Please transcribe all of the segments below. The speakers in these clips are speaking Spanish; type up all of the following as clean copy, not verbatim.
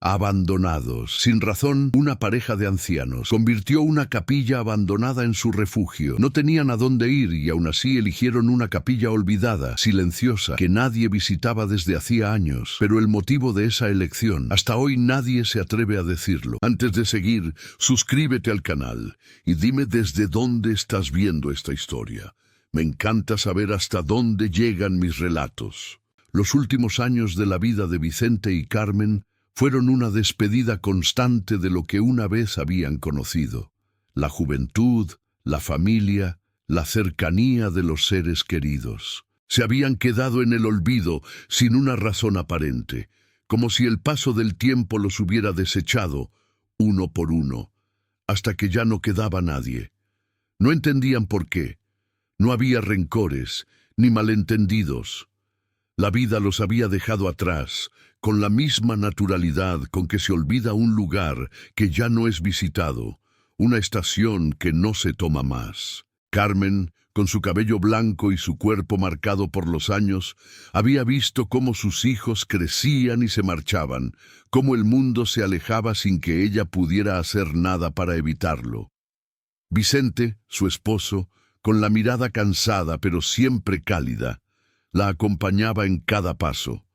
Abandonados. Sin razón, una pareja de ancianos convirtió una capilla abandonada en su refugio. No tenían a dónde ir y aún así eligieron una capilla olvidada, silenciosa, que nadie visitaba desde hacía años. Pero el motivo de esa elección, hasta hoy nadie se atreve a decirlo. Antes de seguir, suscríbete al canal y dime desde dónde estás viendo esta historia. Me encanta saber hasta dónde llegan mis relatos. Los últimos años de la vida de Vicente y Carmen fueron una despedida constante de lo que una vez habían conocido. La juventud, la familia, la cercanía de los seres queridos. Se habían quedado en el olvido sin una razón aparente, como si el paso del tiempo los hubiera desechado, uno por uno, hasta que ya no quedaba nadie. No entendían por qué. No había rencores, ni malentendidos. La vida los había dejado atrás, con la misma naturalidad con que se olvida un lugar que ya no es visitado, una estación que no se toma más. Carmen, con su cabello blanco y su cuerpo marcado por los años, había visto cómo sus hijos crecían y se marchaban, cómo el mundo se alejaba sin que ella pudiera hacer nada para evitarlo. Vicente, su esposo, con la mirada cansada pero siempre cálida, la acompañaba en cada paso.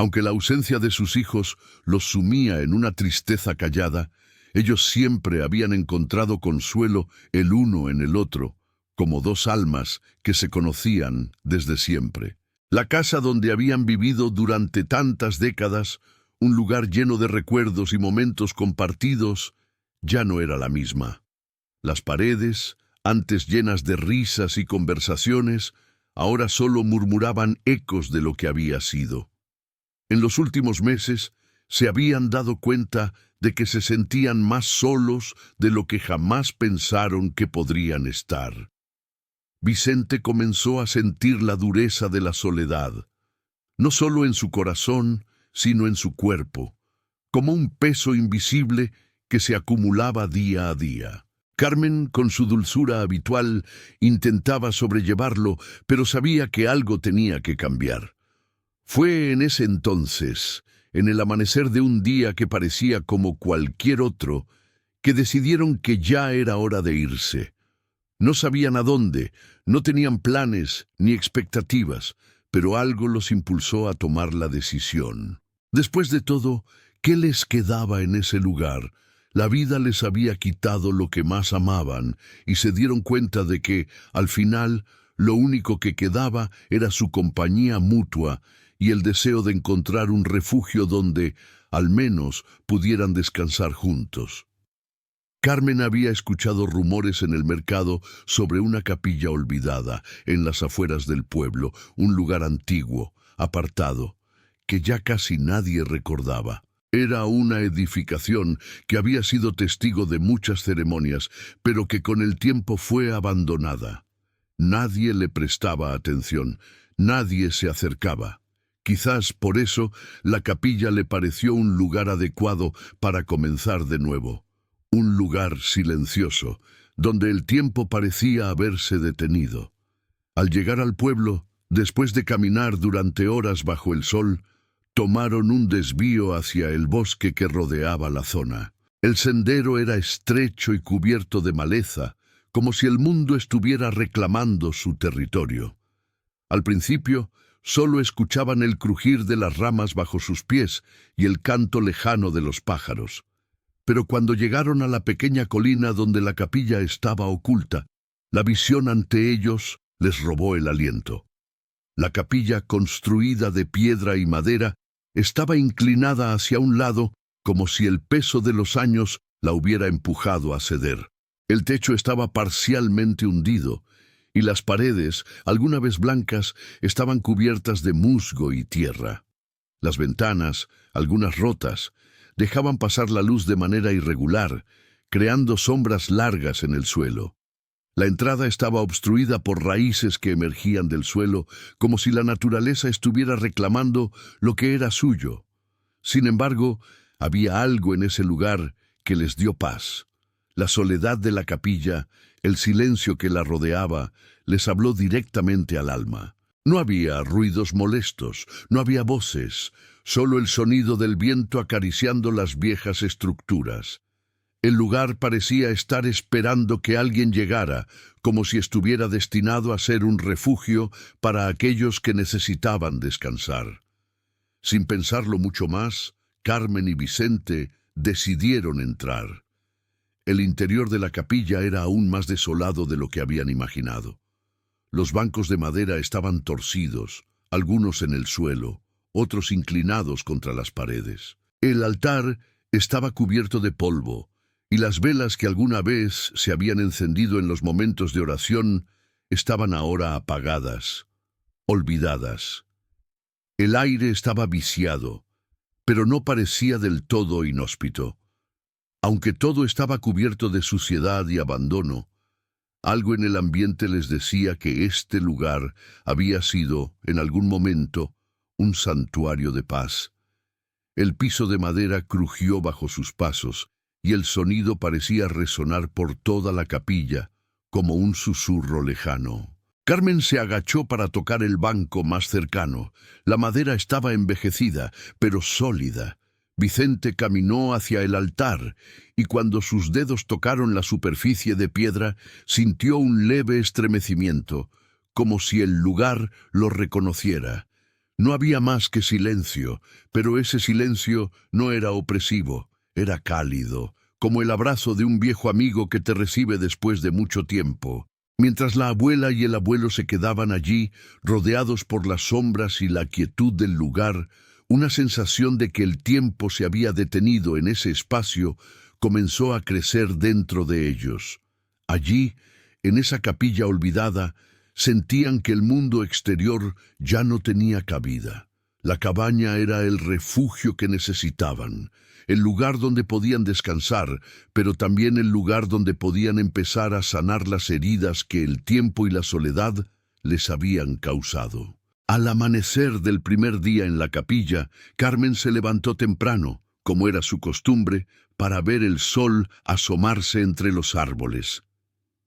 Aunque la ausencia de sus hijos los sumía en una tristeza callada, ellos siempre habían encontrado consuelo el uno en el otro, como dos almas que se conocían desde siempre. La casa donde habían vivido durante tantas décadas, un lugar lleno de recuerdos y momentos compartidos, ya no era la misma. Las paredes, antes llenas de risas y conversaciones, ahora solo murmuraban ecos de lo que había sido. En los últimos meses se habían dado cuenta de que se sentían más solos de lo que jamás pensaron que podrían estar. Vicente comenzó a sentir la dureza de la soledad, no solo en su corazón, sino en su cuerpo, como un peso invisible que se acumulaba día a día. Carmen, con su dulzura habitual, intentaba sobrellevarlo, pero sabía que algo tenía que cambiar. Fue en ese entonces, en el amanecer de un día que parecía como cualquier otro, que decidieron que ya era hora de irse. No sabían a dónde, no tenían planes ni expectativas, pero algo los impulsó a tomar la decisión. Después de todo, ¿qué les quedaba en ese lugar? La vida les había quitado lo que más amaban y se dieron cuenta de que, al final, lo único que quedaba era su compañía mutua y el deseo de encontrar un refugio donde, al menos, pudieran descansar juntos. Carmen había escuchado rumores en el mercado sobre una capilla olvidada en las afueras del pueblo, un lugar antiguo, apartado, que ya casi nadie recordaba. Era una edificación que había sido testigo de muchas ceremonias, pero que con el tiempo fue abandonada. Nadie le prestaba atención, nadie se acercaba. Quizás por eso la capilla le pareció un lugar adecuado para comenzar de nuevo. Un lugar silencioso, donde el tiempo parecía haberse detenido. Al llegar al pueblo, después de caminar durante horas bajo el sol, tomaron un desvío hacia el bosque que rodeaba la zona. El sendero era estrecho y cubierto de maleza, como si el mundo estuviera reclamando su territorio. Al principio, solo escuchaban el crujir de las ramas bajo sus pies y el canto lejano de los pájaros. Pero cuando llegaron a la pequeña colina donde la capilla estaba oculta, la visión ante ellos les robó el aliento. La capilla, construida de piedra y madera, estaba inclinada hacia un lado, como si el peso de los años la hubiera empujado a ceder. El techo estaba parcialmente hundido, y las paredes, alguna vez blancas, estaban cubiertas de musgo y tierra. Las ventanas, algunas rotas, dejaban pasar la luz de manera irregular, creando sombras largas en el suelo. La entrada estaba obstruida por raíces que emergían del suelo, como si la naturaleza estuviera reclamando lo que era suyo. Sin embargo, había algo en ese lugar que les dio paz. La soledad de la capilla, el silencio que la rodeaba, les habló directamente al alma. No había ruidos molestos, no había voces, solo el sonido del viento acariciando las viejas estructuras. El lugar parecía estar esperando que alguien llegara, como si estuviera destinado a ser un refugio para aquellos que necesitaban descansar. Sin pensarlo mucho más, Carmen y Vicente decidieron entrar. El interior de la capilla era aún más desolado de lo que habían imaginado. Los bancos de madera estaban torcidos, algunos en el suelo, otros inclinados contra las paredes. El altar estaba cubierto de polvo, y las velas que alguna vez se habían encendido en los momentos de oración estaban ahora apagadas, olvidadas. El aire estaba viciado, pero no parecía del todo inhóspito. Aunque todo estaba cubierto de suciedad y abandono, algo en el ambiente les decía que este lugar había sido, en algún momento, un santuario de paz. El piso de madera crujió bajo sus pasos, y el sonido parecía resonar por toda la capilla, como un susurro lejano. Carmen se agachó para tocar el banco más cercano. La madera estaba envejecida, pero sólida. Vicente caminó hacia el altar, y cuando sus dedos tocaron la superficie de piedra, sintió un leve estremecimiento, como si el lugar lo reconociera. No había más que silencio, pero ese silencio no era opresivo, era cálido, como el abrazo de un viejo amigo que te recibe después de mucho tiempo. Mientras la abuela y el abuelo se quedaban allí, rodeados por las sombras y la quietud del lugar, una sensación de que el tiempo se había detenido en ese espacio comenzó a crecer dentro de ellos. Allí, en esa capilla olvidada, sentían que el mundo exterior ya no tenía cabida. La cabaña era el refugio que necesitaban, el lugar donde podían descansar, pero también el lugar donde podían empezar a sanar las heridas que el tiempo y la soledad les habían causado. Al amanecer del primer día en la capilla, Carmen se levantó temprano, como era su costumbre, para ver el sol asomarse entre los árboles.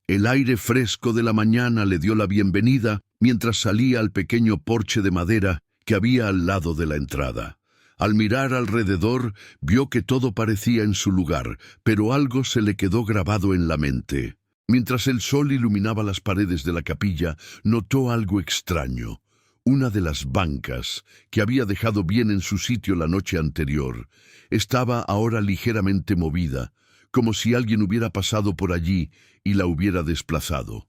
El aire fresco de la mañana le dio la bienvenida mientras salía al pequeño porche de madera que había al lado de la entrada. Al mirar alrededor, vio que todo parecía en su lugar, pero algo se le quedó grabado en la mente. Mientras el sol iluminaba las paredes de la capilla, notó algo extraño. Una de las bancas, que había dejado bien en su sitio la noche anterior, estaba ahora ligeramente movida, como si alguien hubiera pasado por allí y la hubiera desplazado.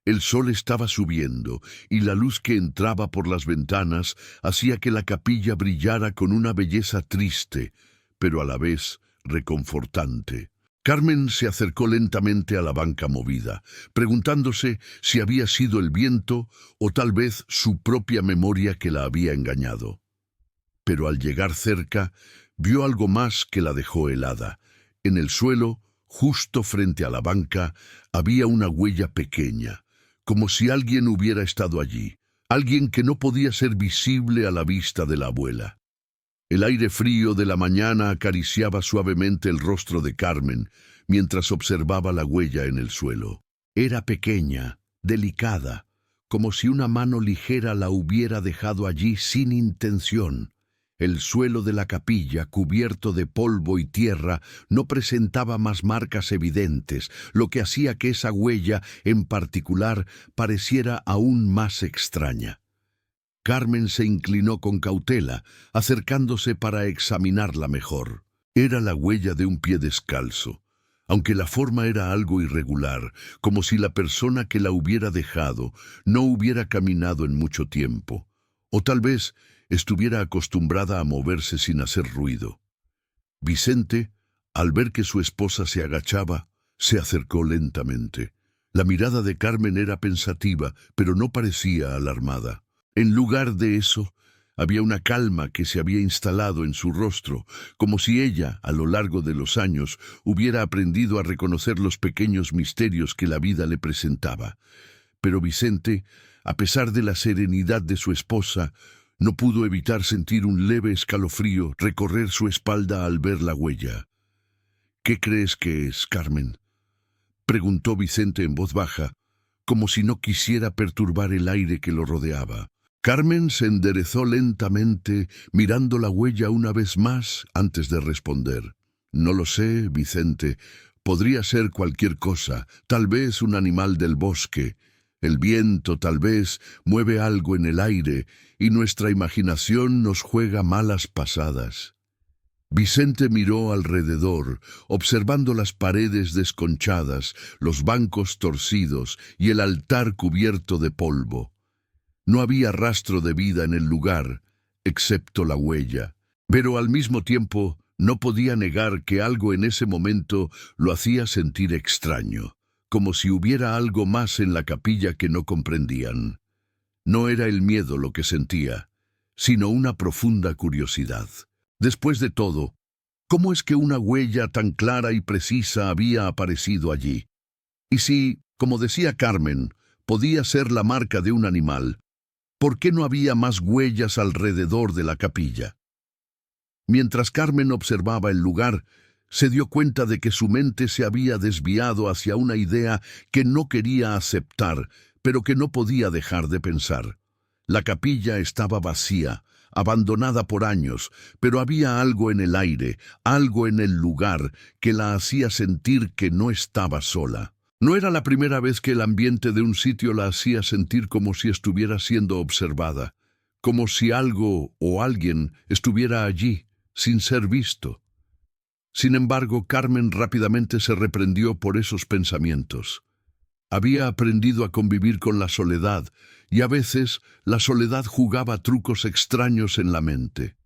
El sol estaba subiendo, y la luz que entraba por las ventanas hacía que la capilla brillara con una belleza triste, pero a la vez reconfortante. Carmen se acercó lentamente a la banca movida, preguntándose si había sido el viento o tal vez su propia memoria que la había engañado. Pero al llegar cerca, vio algo más que la dejó helada. En el suelo, justo frente a la banca, había una huella pequeña, como si alguien hubiera estado allí, alguien que no podía ser visible a la vista de la abuela. El aire frío de la mañana acariciaba suavemente el rostro de Carmen mientras observaba la huella en el suelo. Era pequeña, delicada, como si una mano ligera la hubiera dejado allí sin intención. El suelo de la capilla, cubierto de polvo y tierra, no presentaba más marcas evidentes, lo que hacía que esa huella, en particular, pareciera aún más extraña. Carmen se inclinó con cautela, acercándose para examinarla mejor. Era la huella de un pie descalzo, aunque la forma era algo irregular, como si la persona que la hubiera dejado no hubiera caminado en mucho tiempo, o tal vez estuviera acostumbrada a moverse sin hacer ruido. Vicente, al ver que su esposa se agachaba, se acercó lentamente. La mirada de Carmen era pensativa, pero no parecía alarmada. En lugar de eso, había una calma que se había instalado en su rostro, como si ella, a lo largo de los años, hubiera aprendido a reconocer los pequeños misterios que la vida le presentaba. Pero Vicente, a pesar de la serenidad de su esposa, no pudo evitar sentir un leve escalofrío recorrer su espalda al ver la huella. «¿Qué crees que es, Carmen?», preguntó Vicente en voz baja, como si no quisiera perturbar el aire que lo rodeaba. Carmen se enderezó lentamente, mirando la huella una vez más antes de responder. No lo sé, Vicente. Podría ser cualquier cosa, tal vez un animal del bosque. El viento tal vez mueve algo en el aire y nuestra imaginación nos juega malas pasadas. Vicente miró alrededor, observando las paredes desconchadas, los bancos torcidos y el altar cubierto de polvo. No había rastro de vida en el lugar, excepto la huella, pero al mismo tiempo no podía negar que algo en ese momento lo hacía sentir extraño, como si hubiera algo más en la capilla que no comprendían. No era el miedo lo que sentía, sino una profunda curiosidad. Después de todo, ¿cómo es que una huella tan clara y precisa había aparecido allí? Y si, como decía Carmen, podía ser la marca de un animal, ¿por qué no había más huellas alrededor de la capilla? Mientras Carmen observaba el lugar, se dio cuenta de que su mente se había desviado hacia una idea que no quería aceptar, pero que no podía dejar de pensar. La capilla estaba vacía, abandonada por años, pero había algo en el aire, algo en el lugar, que la hacía sentir que no estaba sola. No era la primera vez que el ambiente de un sitio la hacía sentir como si estuviera siendo observada, como si algo o alguien estuviera allí, sin ser visto. Sin embargo, Carmen rápidamente se reprendió por esos pensamientos. Había aprendido a convivir con la soledad, y a veces la soledad jugaba trucos extraños en la mente.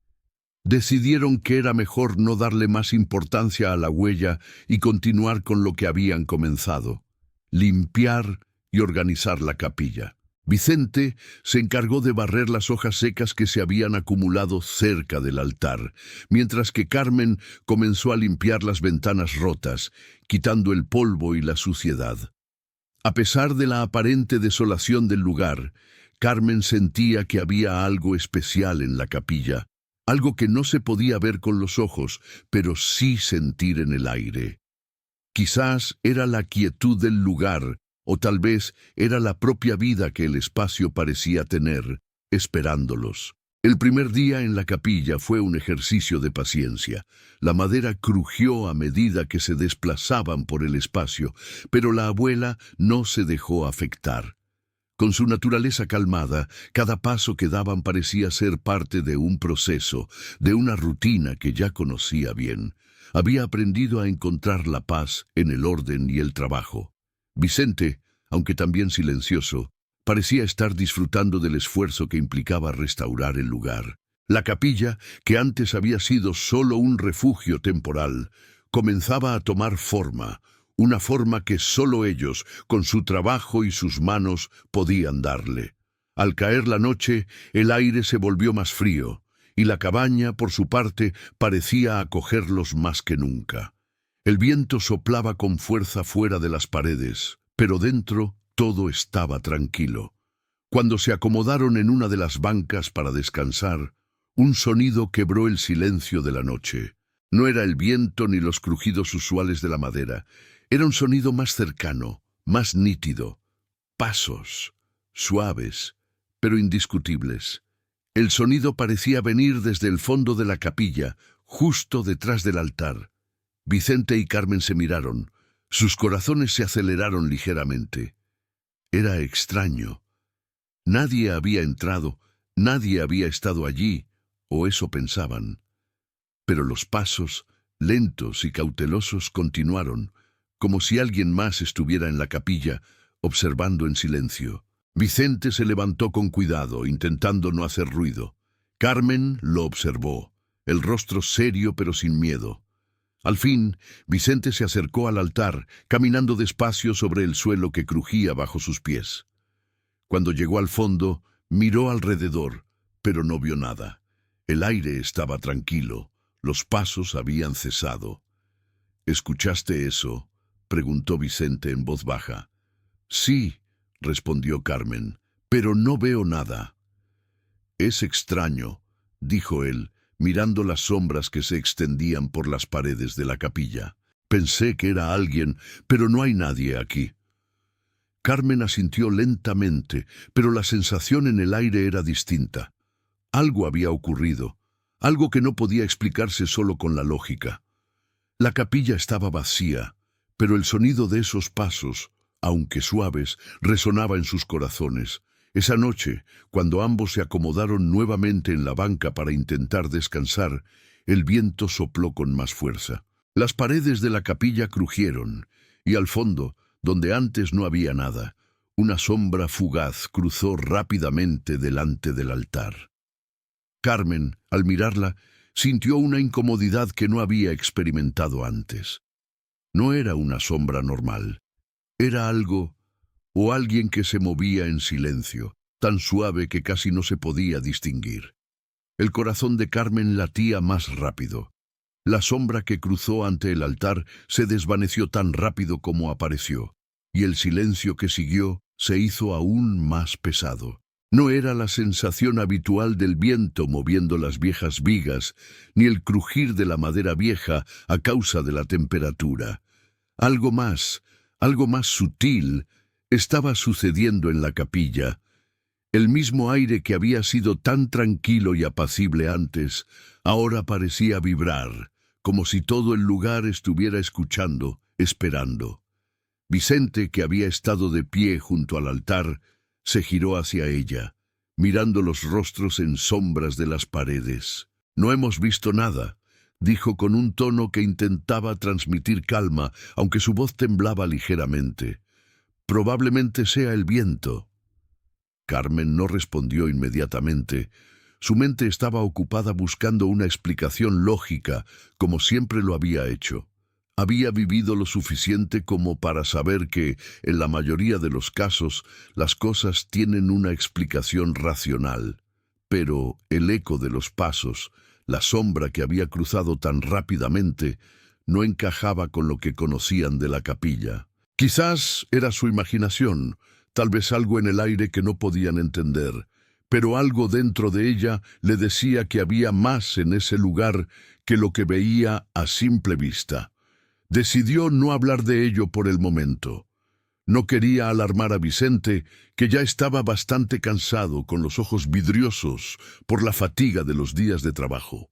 Decidieron que era mejor no darle más importancia a la huella y continuar con lo que habían comenzado: limpiar y organizar la capilla. Vicente se encargó de barrer las hojas secas que se habían acumulado cerca del altar, mientras que Carmen comenzó a limpiar las ventanas rotas, quitando el polvo y la suciedad. A pesar de la aparente desolación del lugar, Carmen sentía que había algo especial en la capilla, algo que no se podía ver con los ojos, pero sí sentir en el aire. Quizás era la quietud del lugar, o tal vez era la propia vida que el espacio parecía tener, esperándolos. El primer día en la capilla fue un ejercicio de paciencia. La madera crujió a medida que se desplazaban por el espacio, pero la abuela no se dejó afectar. Con su naturaleza calmada, cada paso que daban parecía ser parte de un proceso, de una rutina que ya conocía bien. Había aprendido a encontrar la paz en el orden y el trabajo. Vicente, aunque también silencioso, parecía estar disfrutando del esfuerzo que implicaba restaurar el lugar. La capilla, que antes había sido solo un refugio temporal, comenzaba a tomar forma, una forma que solo ellos, con su trabajo y sus manos, podían darle. Al caer la noche, el aire se volvió más frío, y la cabaña, por su parte, parecía acogerlos más que nunca. El viento soplaba con fuerza fuera de las paredes, pero dentro todo estaba tranquilo. Cuando se acomodaron en una de las bancas para descansar, un sonido quebró el silencio de la noche. No era el viento ni los crujidos usuales de la madera. Era un sonido más cercano, más nítido. Pasos, suaves, pero indiscutibles. El sonido parecía venir desde el fondo de la capilla, justo detrás del altar. Vicente y Carmen se miraron. Sus corazones se aceleraron ligeramente. Era extraño. Nadie había entrado, nadie había estado allí, o eso pensaban. Pero los pasos, lentos y cautelosos, continuaron, como si alguien más estuviera en la capilla, observando en silencio. Vicente se levantó con cuidado, intentando no hacer ruido. Carmen lo observó, el rostro serio pero sin miedo. Al fin, Vicente se acercó al altar, caminando despacio sobre el suelo que crujía bajo sus pies. Cuando llegó al fondo, miró alrededor, pero no vio nada. El aire estaba tranquilo, los pasos habían cesado. ¿Escuchaste eso?, preguntó Vicente en voz baja. Sí, respondió Carmen, pero no veo nada. Es extraño, dijo él, mirando las sombras que se extendían por las paredes de la capilla. Pensé que era alguien, pero no hay nadie aquí. Carmen asintió lentamente, pero la sensación en el aire era distinta. Algo había ocurrido, algo que no podía explicarse solo con la lógica. La capilla estaba vacía, pero el sonido de esos pasos, aunque suaves, resonaba en sus corazones. Esa noche, cuando ambos se acomodaron nuevamente en la banca para intentar descansar, el viento sopló con más fuerza. Las paredes de la capilla crujieron, y al fondo, donde antes no había nada, una sombra fugaz cruzó rápidamente delante del altar. Carmen, al mirarla, sintió una incomodidad que no había experimentado antes. No era una sombra normal, era algo o alguien que se movía en silencio, tan suave que casi no se podía distinguir. El corazón de Carmen latía más rápido. La sombra que cruzó ante el altar se desvaneció tan rápido como apareció, y el silencio que siguió se hizo aún más pesado. No era la sensación habitual del viento moviendo las viejas vigas, ni el crujir de la madera vieja a causa de la temperatura. Algo más sutil, estaba sucediendo en la capilla. El mismo aire que había sido tan tranquilo y apacible antes, ahora parecía vibrar, como si todo el lugar estuviera escuchando, esperando. Vicente, que había estado de pie junto al altar, se giró hacia ella, mirando los rostros en sombras de las paredes. «No hemos visto nada», dijo con un tono que intentaba transmitir calma, aunque su voz temblaba ligeramente. «Probablemente sea el viento». Carmen no respondió inmediatamente. Su mente estaba ocupada buscando una explicación lógica, como siempre lo había hecho. Había vivido lo suficiente como para saber que, en la mayoría de los casos, las cosas tienen una explicación racional. Pero el eco de los pasos, la sombra que había cruzado tan rápidamente, no encajaba con lo que conocían de la capilla. Quizás era su imaginación, tal vez algo en el aire que no podían entender, pero algo dentro de ella le decía que había más en ese lugar que lo que veía a simple vista. Decidió no hablar de ello por el momento. No quería alarmar a Vicente, que ya estaba bastante cansado, con los ojos vidriosos por la fatiga de los días de trabajo.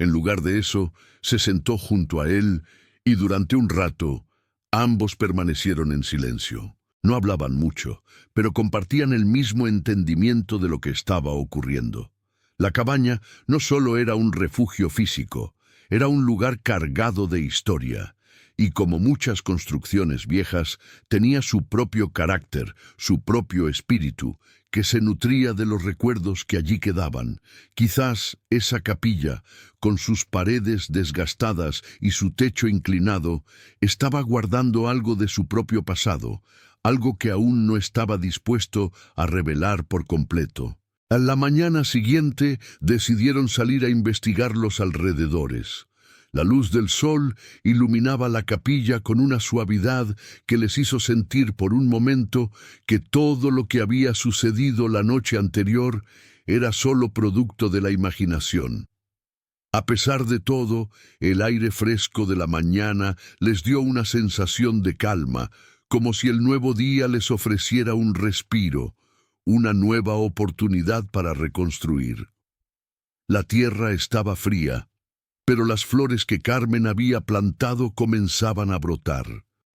En lugar de eso, se sentó junto a él y durante un rato ambos permanecieron en silencio. No hablaban mucho, pero compartían el mismo entendimiento de lo que estaba ocurriendo. La cabaña no solo era un refugio físico, era un lugar cargado de historia, y como muchas construcciones viejas, tenía su propio carácter, su propio espíritu, que se nutría de los recuerdos que allí quedaban. Quizás esa capilla, con sus paredes desgastadas y su techo inclinado, estaba guardando algo de su propio pasado, algo que aún no estaba dispuesto a revelar por completo. A la mañana siguiente decidieron salir a investigar los alrededores. La luz del sol iluminaba la capilla con una suavidad que les hizo sentir por un momento que todo lo que había sucedido la noche anterior era solo producto de la imaginación. A pesar de todo, el aire fresco de la mañana les dio una sensación de calma, como si el nuevo día les ofreciera un respiro, una nueva oportunidad para reconstruir. La tierra estaba fría, pero las flores que Carmen había plantado comenzaban a brotar.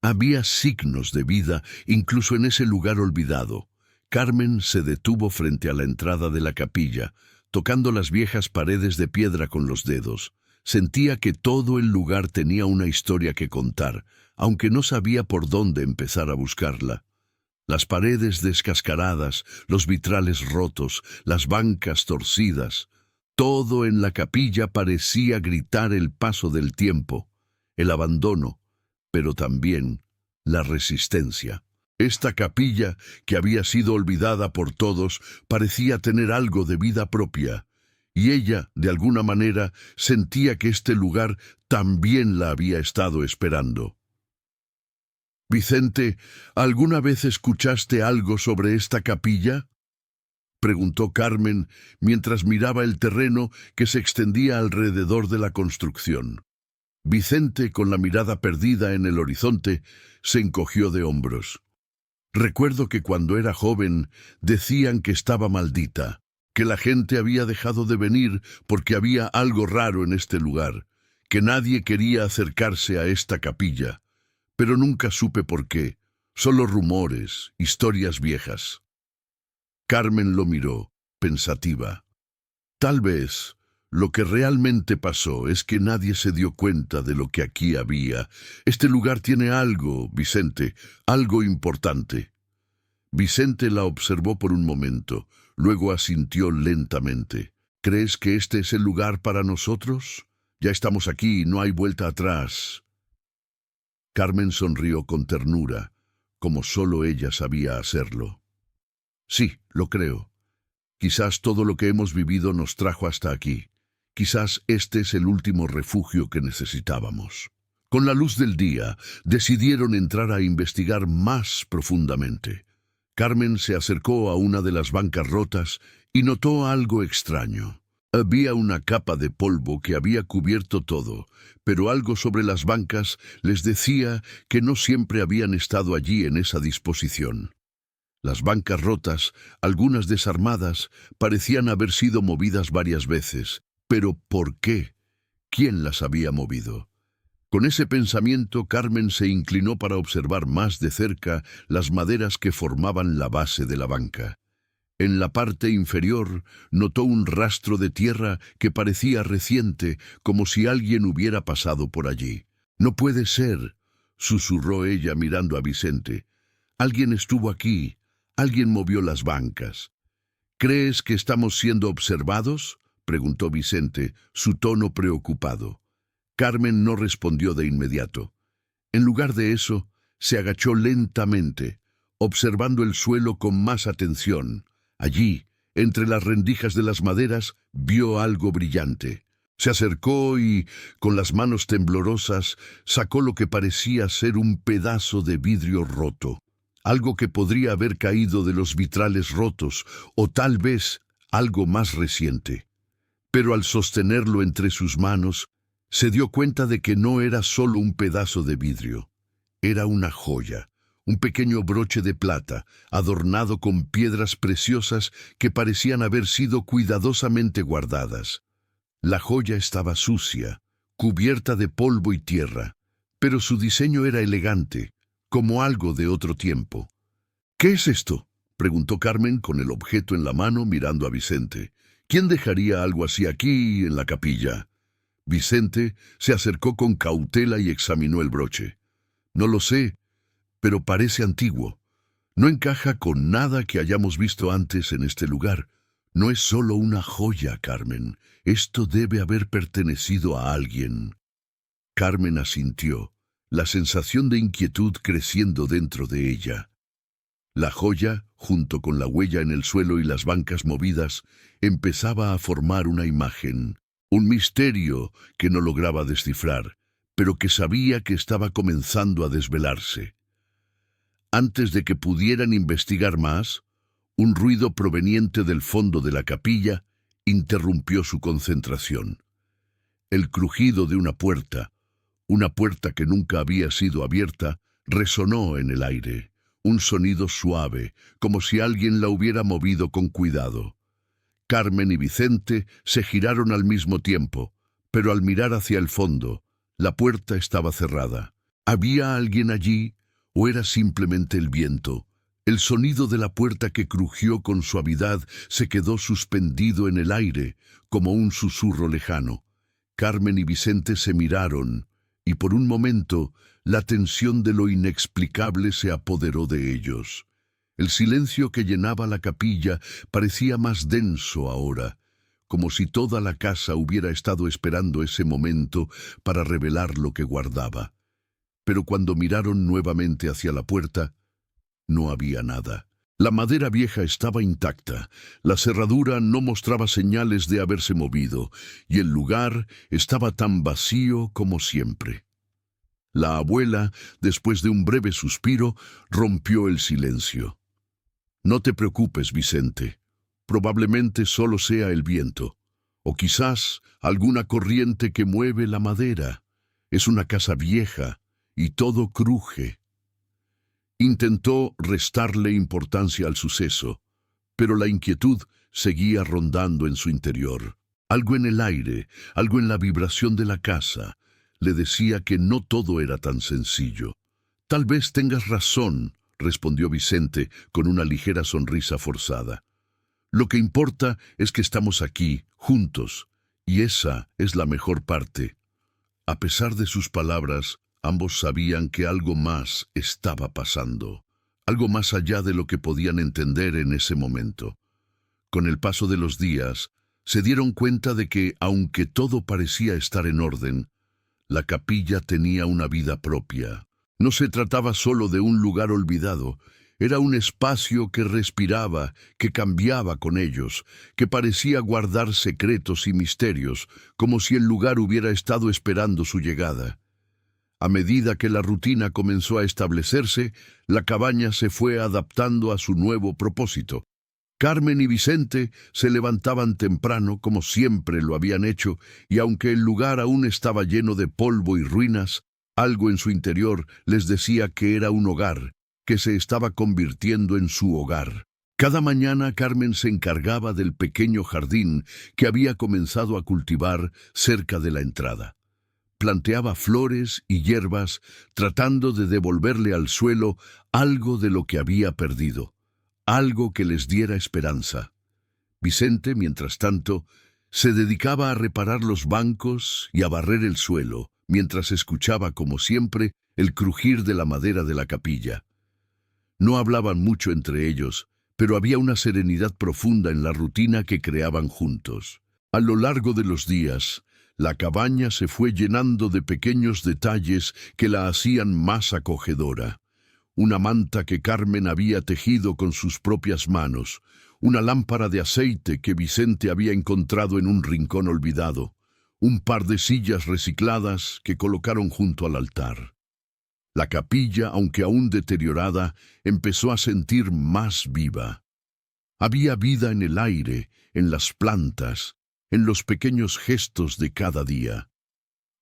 Había signos de vida incluso en ese lugar olvidado. Carmen se detuvo frente a la entrada de la capilla, tocando las viejas paredes de piedra con los dedos. Sentía que todo el lugar tenía una historia que contar, aunque no sabía por dónde empezar a buscarla. Las paredes descascaradas, los vitrales rotos, las bancas torcidas, todo en la capilla parecía gritar el paso del tiempo, el abandono, pero también la resistencia. Esta capilla, que había sido olvidada por todos, parecía tener algo de vida propia, y ella, de alguna manera, sentía que este lugar también la había estado esperando. «Vicente, ¿alguna vez escuchaste algo sobre esta capilla?», preguntó Carmen mientras miraba el terreno que se extendía alrededor de la construcción. Vicente, con la mirada perdida en el horizonte, se encogió de hombros. Recuerdo que cuando era joven decían que estaba maldita, que la gente había dejado de venir porque había algo raro en este lugar, que nadie quería acercarse a esta capilla, pero nunca supe por qué, solo rumores, historias viejas. Carmen lo miró, pensativa. Tal vez lo que realmente pasó es que nadie se dio cuenta de lo que aquí había. Este lugar tiene algo, Vicente, algo importante. Vicente la observó por un momento, luego asintió lentamente. ¿Crees que este es el lugar para nosotros? Ya estamos aquí, no hay vuelta atrás. Carmen sonrió con ternura, como solo ella sabía hacerlo. Sí, lo creo. Quizás todo lo que hemos vivido nos trajo hasta aquí. Quizás este es el último refugio que necesitábamos. Con la luz del día, decidieron entrar a investigar más profundamente. Carmen se acercó a una de las bancas rotas y notó algo extraño. Había una capa de polvo que había cubierto todo, pero algo sobre las bancas les decía que no siempre habían estado allí en esa disposición. Las bancas rotas, algunas desarmadas, parecían haber sido movidas varias veces. ¿Pero por qué? ¿Quién las había movido? Con ese pensamiento, Carmen se inclinó para observar más de cerca las maderas que formaban la base de la banca. En la parte inferior notó un rastro de tierra que parecía reciente, como si alguien hubiera pasado por allí. «No puede ser», susurró ella mirando a Vicente. «Alguien estuvo aquí. Alguien movió las bancas». «¿Crees que estamos siendo observados?», preguntó Vicente, su tono preocupado. Carmen no respondió de inmediato. En lugar de eso, se agachó lentamente, observando el suelo con más atención. Allí, entre las rendijas de las maderas, vio algo brillante. Se acercó y, con las manos temblorosas, sacó lo que parecía ser un pedazo de vidrio roto. Algo que podría haber caído de los vitrales rotos, o tal vez algo más reciente. Pero al sostenerlo entre sus manos, se dio cuenta de que no era solo un pedazo de vidrio. Era una joya, un pequeño broche de plata, adornado con piedras preciosas que parecían haber sido cuidadosamente guardadas. La joya estaba sucia, cubierta de polvo y tierra, pero su diseño era elegante, como algo de otro tiempo. «¿Qué es esto?», preguntó Carmen con el objeto en la mano mirando a Vicente. «¿Quién dejaría algo así aquí en la capilla?». Vicente se acercó con cautela y examinó el broche. «No lo sé, pero parece antiguo. No encaja con nada que hayamos visto antes en este lugar. No es solo una joya, Carmen. Esto debe haber pertenecido a alguien». Carmen asintió, la sensación de inquietud creciendo dentro de ella. La joya, junto con la huella en el suelo y las bancas movidas, empezaba a formar una imagen, un misterio que no lograba descifrar, pero que sabía que estaba comenzando a desvelarse. Antes de que pudieran investigar más, un ruido proveniente del fondo de la capilla interrumpió su concentración. El crujido de una puerta que nunca había sido abierta, resonó en el aire. Un sonido suave, como si alguien la hubiera movido con cuidado. Carmen y Vicente se giraron al mismo tiempo, pero al mirar hacia el fondo, la puerta estaba cerrada. ¿Había alguien allí o era simplemente el viento? El sonido de la puerta que crujió con suavidad se quedó suspendido en el aire, como un susurro lejano. Carmen y Vicente se miraron, y por un momento la tensión de lo inexplicable se apoderó de ellos. El silencio que llenaba la capilla parecía más denso ahora, como si toda la casa hubiera estado esperando ese momento para revelar lo que guardaba. Pero cuando miraron nuevamente hacia la puerta, no había nada. La madera vieja estaba intacta, la cerradura no mostraba señales de haberse movido, y el lugar estaba tan vacío como siempre. La abuela, después de un breve suspiro, rompió el silencio. «No te preocupes, Vicente. Probablemente solo sea el viento, o quizás alguna corriente que mueve la madera. Es una casa vieja, y todo cruje». Intentó restarle importancia al suceso, pero la inquietud seguía rondando en su interior. Algo en el aire, algo en la vibración de la casa, le decía que no todo era tan sencillo. Tal vez tengas razón, respondió Vicente con una ligera sonrisa forzada. Lo que importa es que estamos aquí, juntos, y esa es la mejor parte. A pesar de sus palabras, ambos sabían que algo más estaba pasando, algo más allá de lo que podían entender en ese momento. Con el paso de los días, se dieron cuenta de que, aunque todo parecía estar en orden, la capilla tenía una vida propia. No se trataba solo de un lugar olvidado, era un espacio que respiraba, que cambiaba con ellos, que parecía guardar secretos y misterios, como si el lugar hubiera estado esperando su llegada. A medida que la rutina comenzó a establecerse, la cabaña se fue adaptando a su nuevo propósito. Carmen y Vicente se levantaban temprano, como siempre lo habían hecho, y aunque el lugar aún estaba lleno de polvo y ruinas, algo en su interior les decía que era un hogar, que se estaba convirtiendo en su hogar. Cada mañana Carmen se encargaba del pequeño jardín que había comenzado a cultivar cerca de la entrada. Planteaba flores y hierbas, tratando de devolverle al suelo algo de lo que había perdido, algo que les diera esperanza. Vicente, mientras tanto, se dedicaba a reparar los bancos y a barrer el suelo, mientras escuchaba, como siempre, el crujir de la madera de la capilla. No hablaban mucho entre ellos, pero había una serenidad profunda en la rutina que creaban juntos. A lo largo de los días, la cabaña se fue llenando de pequeños detalles que la hacían más acogedora. Una manta que Carmen había tejido con sus propias manos, una lámpara de aceite que Vicente había encontrado en un rincón olvidado, un par de sillas recicladas que colocaron junto al altar. La capilla, aunque aún deteriorada, empezó a sentir más viva. Había vida en el aire, en las plantas, en los pequeños gestos de cada día.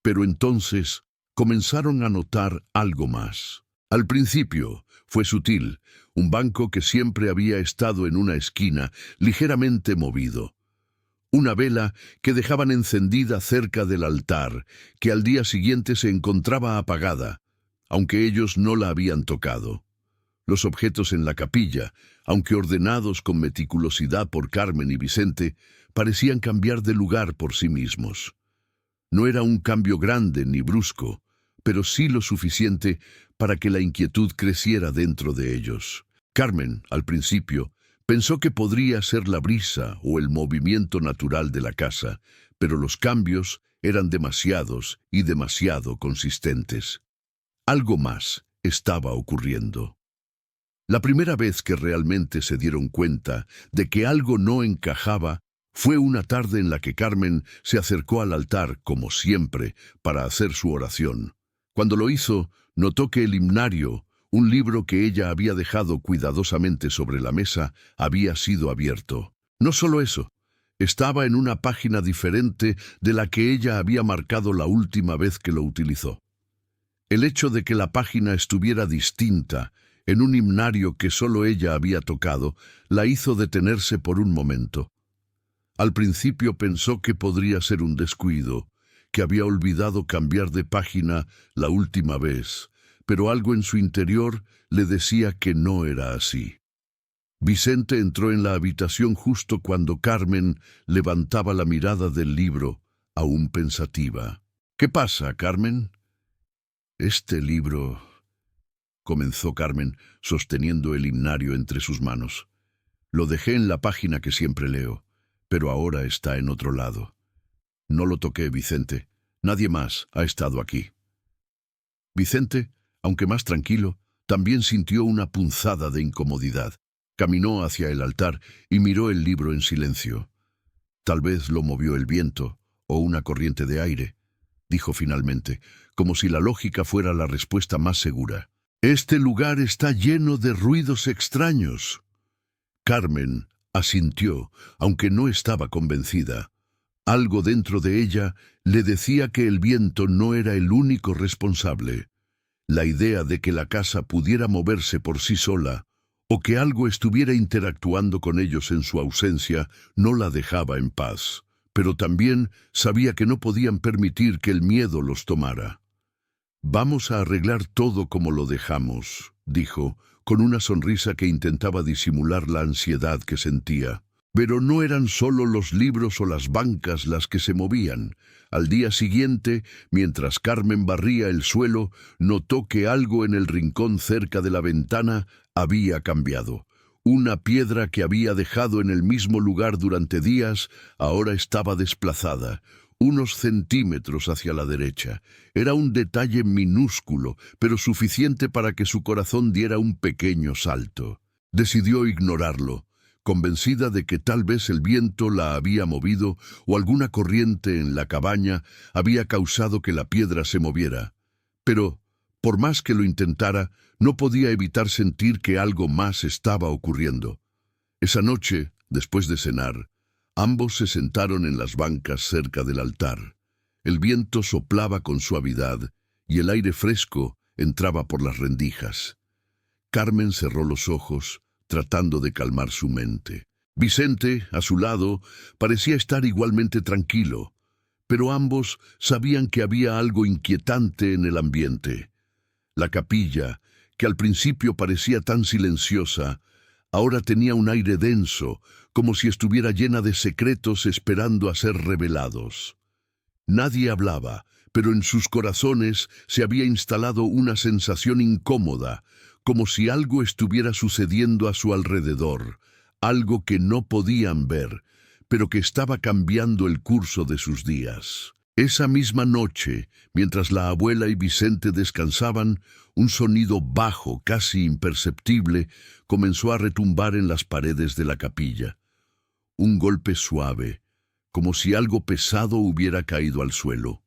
Pero entonces comenzaron a notar algo más. Al principio fue sutil, un banco que siempre había estado en una esquina, ligeramente movido. Una vela que dejaban encendida cerca del altar, que al día siguiente se encontraba apagada, aunque ellos no la habían tocado. Los objetos en la capilla, aunque ordenados con meticulosidad por Carmen y Vicente, parecían cambiar de lugar por sí mismos. No era un cambio grande ni brusco, pero sí lo suficiente para que la inquietud creciera dentro de ellos. Carmen, al principio, pensó que podría ser la brisa o el movimiento natural de la casa, pero los cambios eran demasiados y demasiado consistentes. Algo más estaba ocurriendo. La primera vez que realmente se dieron cuenta de que algo no encajaba fue una tarde en la que Carmen se acercó al altar, como siempre, para hacer su oración. Cuando lo hizo, notó que el himnario, un libro que ella había dejado cuidadosamente sobre la mesa, había sido abierto. No solo eso, estaba en una página diferente de la que ella había marcado la última vez que lo utilizó. El hecho de que la página estuviera distinta, en un himnario que solo ella había tocado, la hizo detenerse por un momento. Al principio pensó que podría ser un descuido, que había olvidado cambiar de página la última vez, pero algo en su interior le decía que no era así. Vicente entró en la habitación justo cuando Carmen levantaba la mirada del libro, aún pensativa. «¿Qué pasa, Carmen?» «Este libro», comenzó Carmen, sosteniendo el himnario entre sus manos. «Lo dejé en la página que siempre leo, pero ahora está en otro lado. No lo toqué, Vicente. Nadie más ha estado aquí». Vicente, aunque más tranquilo, también sintió una punzada de incomodidad. Caminó hacia el altar y miró el libro en silencio. «Tal vez lo movió el viento o una corriente de aire», dijo finalmente, como si la lógica fuera la respuesta más segura. «Este lugar está lleno de ruidos extraños». Carmen asintió, aunque no estaba convencida. Algo dentro de ella le decía que el viento no era el único responsable. La idea de que la casa pudiera moverse por sí sola, o que algo estuviera interactuando con ellos en su ausencia, no la dejaba en paz. Pero también sabía que no podían permitir que el miedo los tomara. «Vamos a arreglar todo como lo dejamos», dijo, con una sonrisa que intentaba disimular la ansiedad que sentía. Pero no eran solo los libros o las bancas las que se movían. Al día siguiente, mientras Carmen barría el suelo, notó que algo en el rincón cerca de la ventana había cambiado. Una piedra que había dejado en el mismo lugar durante días, ahora estaba desplazada, unos centímetros hacia la derecha. Era un detalle minúsculo, pero suficiente para que su corazón diera un pequeño salto. Decidió ignorarlo, convencida de que tal vez el viento la había movido o alguna corriente en la cabaña había causado que la piedra se moviera. Pero, por más que lo intentara, no podía evitar sentir que algo más estaba ocurriendo. Esa noche, después de cenar, ambos se sentaron en las bancas cerca del altar. El viento soplaba con suavidad y el aire fresco entraba por las rendijas. Carmen cerró los ojos, tratando de calmar su mente. Vicente, a su lado, parecía estar igualmente tranquilo, pero ambos sabían que había algo inquietante en el ambiente. La capilla, que al principio parecía tan silenciosa, ahora tenía un aire denso, como si estuviera llena de secretos esperando a ser revelados. Nadie hablaba, pero en sus corazones se había instalado una sensación incómoda, como si algo estuviera sucediendo a su alrededor, algo que no podían ver, pero que estaba cambiando el curso de sus días. Esa misma noche, mientras la abuela y Vicente descansaban, un sonido bajo, casi imperceptible, comenzó a retumbar en las paredes de la capilla. Un golpe suave, como si algo pesado hubiera caído al suelo.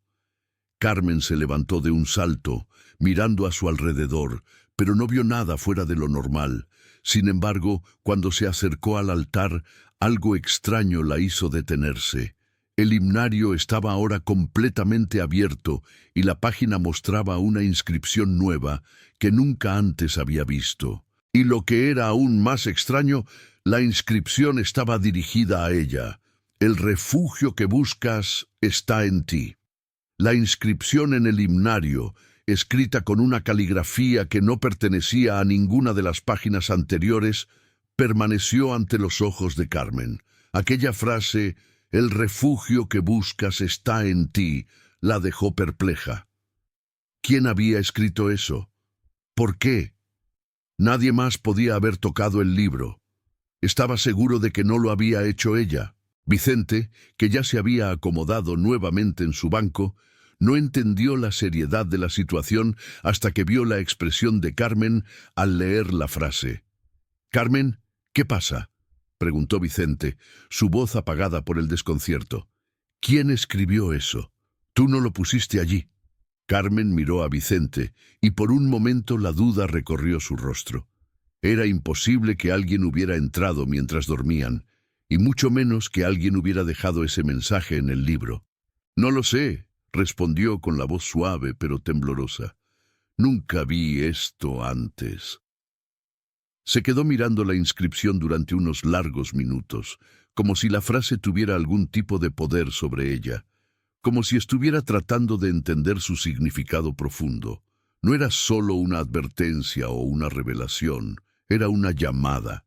Carmen se levantó de un salto, mirando a su alrededor, pero no vio nada fuera de lo normal. Sin embargo, cuando se acercó al altar, algo extraño la hizo detenerse. El himnario estaba ahora completamente abierto y la página mostraba una inscripción nueva que nunca antes había visto. Y lo que era aún más extraño, la inscripción estaba dirigida a ella. «El refugio que buscas está en ti». La inscripción en el himnario, escrita con una caligrafía que no pertenecía a ninguna de las páginas anteriores, permaneció ante los ojos de Carmen. Aquella frase, «El refugio que buscas está en ti», la dejó perpleja. ¿Quién había escrito eso? ¿Por qué? Nadie más podía haber tocado el libro. Estaba seguro de que no lo había hecho ella. Vicente, que ya se había acomodado nuevamente en su banco, no entendió la seriedad de la situación hasta que vio la expresión de Carmen al leer la frase. «Carmen, ¿qué pasa?», preguntó Vicente, su voz apagada por el desconcierto. «¿Quién escribió eso? Tú no lo pusiste allí». Carmen miró a Vicente y por un momento la duda recorrió su rostro. Era imposible que alguien hubiera entrado mientras dormían, y mucho menos que alguien hubiera dejado ese mensaje en el libro. «No lo sé», respondió con la voz suave pero temblorosa. «Nunca vi esto antes». Se quedó mirando la inscripción durante unos largos minutos, como si la frase tuviera algún tipo de poder sobre ella, como si estuviera tratando de entender su significado profundo. No era solo una advertencia o una revelación, era una llamada.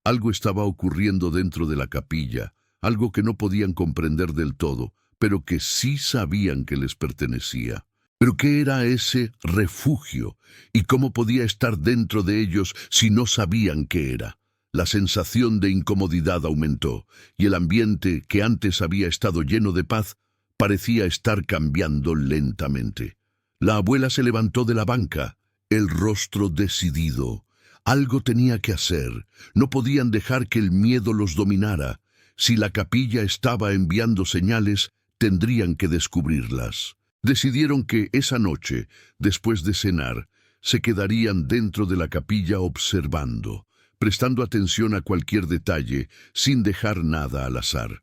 Algo estaba ocurriendo dentro de la capilla, algo que no podían comprender del todo, pero que sí sabían que les pertenecía. ¿Pero qué era ese refugio? ¿Y cómo podía estar dentro de ellos si no sabían qué era? La sensación de incomodidad aumentó, y el ambiente, que antes había estado lleno de paz, parecía estar cambiando lentamente. La abuela se levantó de la banca, el rostro decidido. Algo tenía que hacer. No podían dejar que el miedo los dominara. Si la capilla estaba enviando señales, tendrían que descubrirlas. Decidieron que esa noche, después de cenar, se quedarían dentro de la capilla observando, prestando atención a cualquier detalle, sin dejar nada al azar.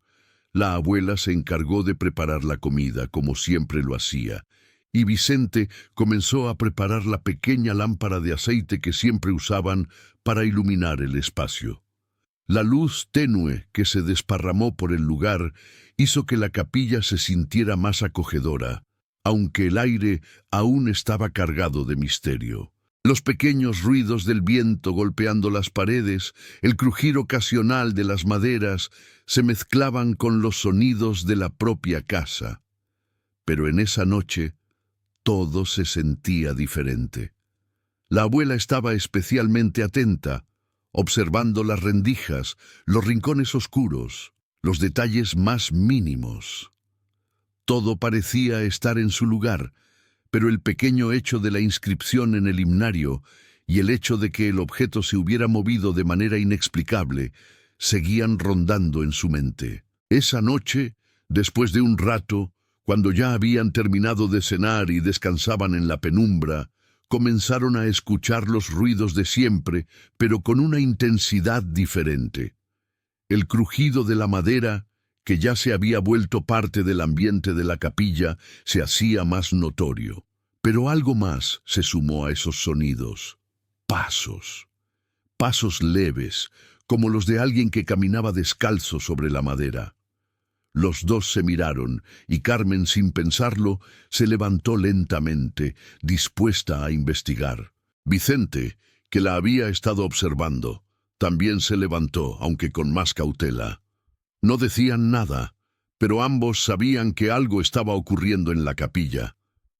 La abuela se encargó de preparar la comida, como siempre lo hacía, y Vicente comenzó a preparar la pequeña lámpara de aceite que siempre usaban para iluminar el espacio. La luz tenue que se desparramó por el lugar hizo que la capilla se sintiera más acogedora, aunque el aire aún estaba cargado de misterio. Los pequeños ruidos del viento golpeando las paredes, el crujir ocasional de las maderas, se mezclaban con los sonidos de la propia casa. Pero en esa noche, todo se sentía diferente. La abuela estaba especialmente atenta, observando las rendijas, los rincones oscuros, los detalles más mínimos. Todo parecía estar en su lugar, pero el pequeño hecho de la inscripción en el himnario y el hecho de que el objeto se hubiera movido de manera inexplicable seguían rondando en su mente. Esa noche, después de un rato, cuando ya habían terminado de cenar y descansaban en la penumbra, comenzaron a escuchar los ruidos de siempre, pero con una intensidad diferente. El crujido de la madera, que ya se había vuelto parte del ambiente de la capilla, se hacía más notorio. Pero algo más se sumó a esos sonidos. Pasos. Pasos leves, como los de alguien que caminaba descalzo sobre la madera. Los dos se miraron, y Carmen, sin pensarlo, se levantó lentamente, dispuesta a investigar. Vicente, que la había estado observando, también se levantó, aunque con más cautela. No decían nada, pero ambos sabían que algo estaba ocurriendo en la capilla.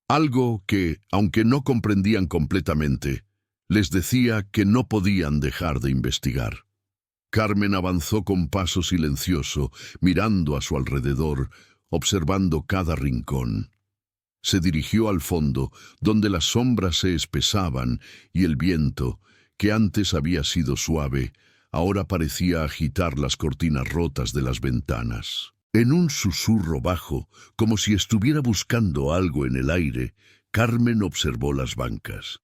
Algo que, aunque no comprendían completamente, les decía que no podían dejar de investigar. Carmen avanzó con paso silencioso, mirando a su alrededor, observando cada rincón. Se dirigió al fondo, donde las sombras se espesaban y el viento, que antes había sido suave, ahora parecía agitar las cortinas rotas de las ventanas. En un susurro bajo, como si estuviera buscando algo en el aire, Carmen observó las bancas.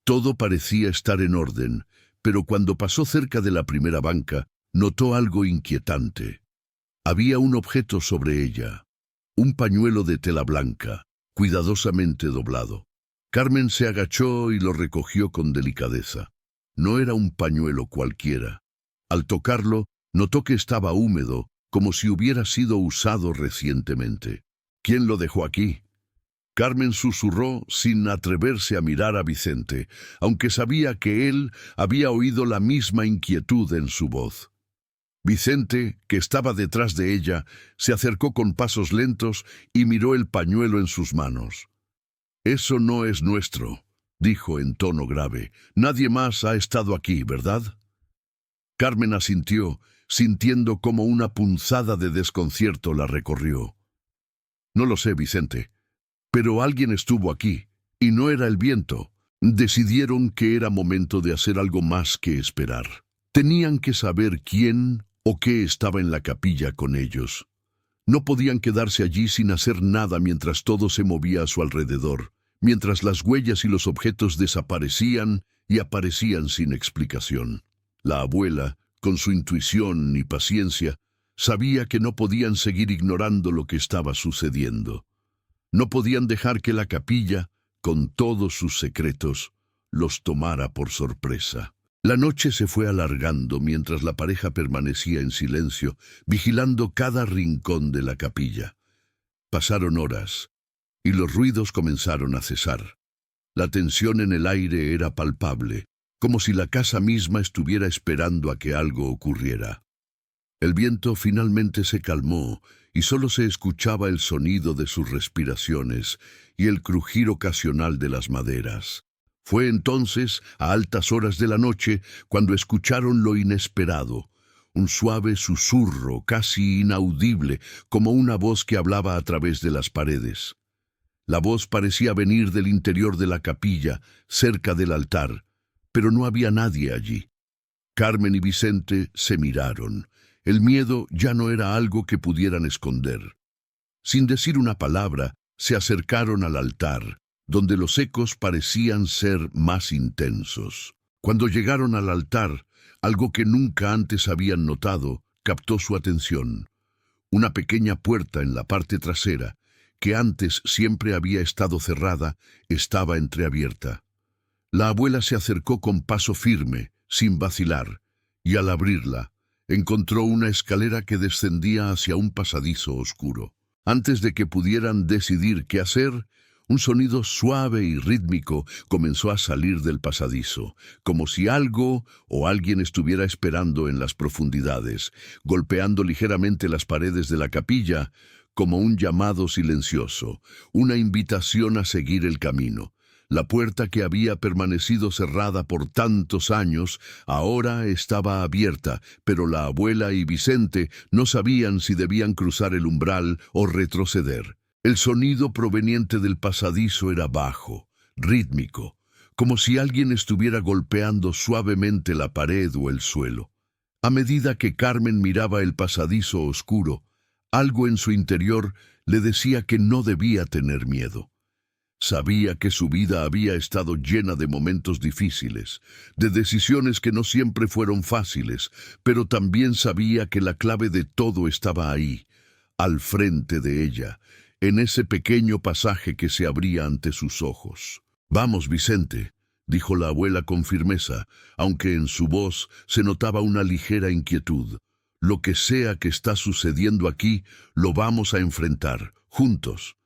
Todo parecía estar en orden, pero cuando pasó cerca de la primera banca, notó algo inquietante. Había un objeto sobre ella, un pañuelo de tela blanca, cuidadosamente doblado. Carmen se agachó y lo recogió con delicadeza. No era un pañuelo cualquiera. Al tocarlo, notó que estaba húmedo, como si hubiera sido usado recientemente. ¿Quién lo dejó aquí? Carmen susurró sin atreverse a mirar a Vicente, aunque sabía que él había oído la misma inquietud en su voz. Vicente, que estaba detrás de ella, se acercó con pasos lentos y miró el pañuelo en sus manos. «Eso no es nuestro», dijo en tono grave. «Nadie más ha estado aquí, ¿verdad?» Carmen asintió, sintiendo como una punzada de desconcierto la recorrió. «No lo sé, Vicente. Pero alguien estuvo aquí, y no era el viento. Decidieron que era momento de hacer algo más que esperar. Tenían que saber quién o qué estaba en la capilla con ellos. No podían quedarse allí sin hacer nada mientras todo se movía a su alrededor, mientras las huellas y los objetos desaparecían y aparecían sin explicación. La abuela, con su intuición y paciencia, sabía que no podían seguir ignorando lo que estaba sucediendo. No podían dejar que la capilla, con todos sus secretos, los tomara por sorpresa. La noche se fue alargando mientras la pareja permanecía en silencio, vigilando cada rincón de la capilla. Pasaron horas, y los ruidos comenzaron a cesar. La tensión en el aire era palpable, como si la casa misma estuviera esperando a que algo ocurriera. El viento finalmente se calmó, y solo se escuchaba el sonido de sus respiraciones y el crujir ocasional de las maderas. Fue entonces, a altas horas de la noche, cuando escucharon lo inesperado, un suave susurro casi inaudible, como una voz que hablaba a través de las paredes. La voz parecía venir del interior de la capilla, cerca del altar, pero no había nadie allí. Carmen y Vicente se miraron. El miedo ya no era algo que pudieran esconder. Sin decir una palabra, se acercaron al altar, donde los ecos parecían ser más intensos. Cuando llegaron al altar, algo que nunca antes habían notado captó su atención. Una pequeña puerta en la parte trasera, que antes siempre había estado cerrada, estaba entreabierta. La abuela se acercó con paso firme, sin vacilar, y al abrirla, encontró una escalera que descendía hacia un pasadizo oscuro. Antes de que pudieran decidir qué hacer, un sonido suave y rítmico comenzó a salir del pasadizo, como si algo o alguien estuviera esperando en las profundidades, golpeando ligeramente las paredes de la capilla, como un llamado silencioso, una invitación a seguir el camino. La puerta que había permanecido cerrada por tantos años ahora estaba abierta, pero la abuela y Vicente no sabían si debían cruzar el umbral o retroceder. El sonido proveniente del pasadizo era bajo, rítmico, como si alguien estuviera golpeando suavemente la pared o el suelo. A medida que Carmen miraba el pasadizo oscuro, algo en su interior le decía que no debía tener miedo. Sabía que su vida había estado llena de momentos difíciles, de decisiones que no siempre fueron fáciles, pero también sabía que la clave de todo estaba ahí, al frente de ella, en ese pequeño pasaje que se abría ante sus ojos. «Vamos, Vicente», dijo la abuela con firmeza, aunque en su voz se notaba una ligera inquietud. «Lo que sea que está sucediendo aquí, lo vamos a enfrentar, juntos».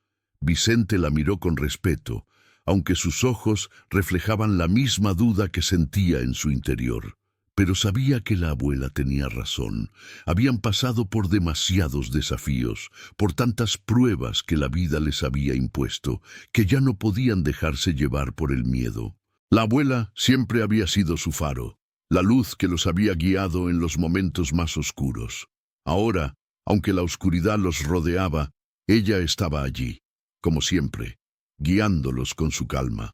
Vicente la miró con respeto, aunque sus ojos reflejaban la misma duda que sentía en su interior. Pero sabía que la abuela tenía razón. Habían pasado por demasiados desafíos, por tantas pruebas que la vida les había impuesto, que ya no podían dejarse llevar por el miedo. La abuela siempre había sido su faro, la luz que los había guiado en los momentos más oscuros. Ahora, aunque la oscuridad los rodeaba, ella estaba allí, como siempre, guiándolos con su calma.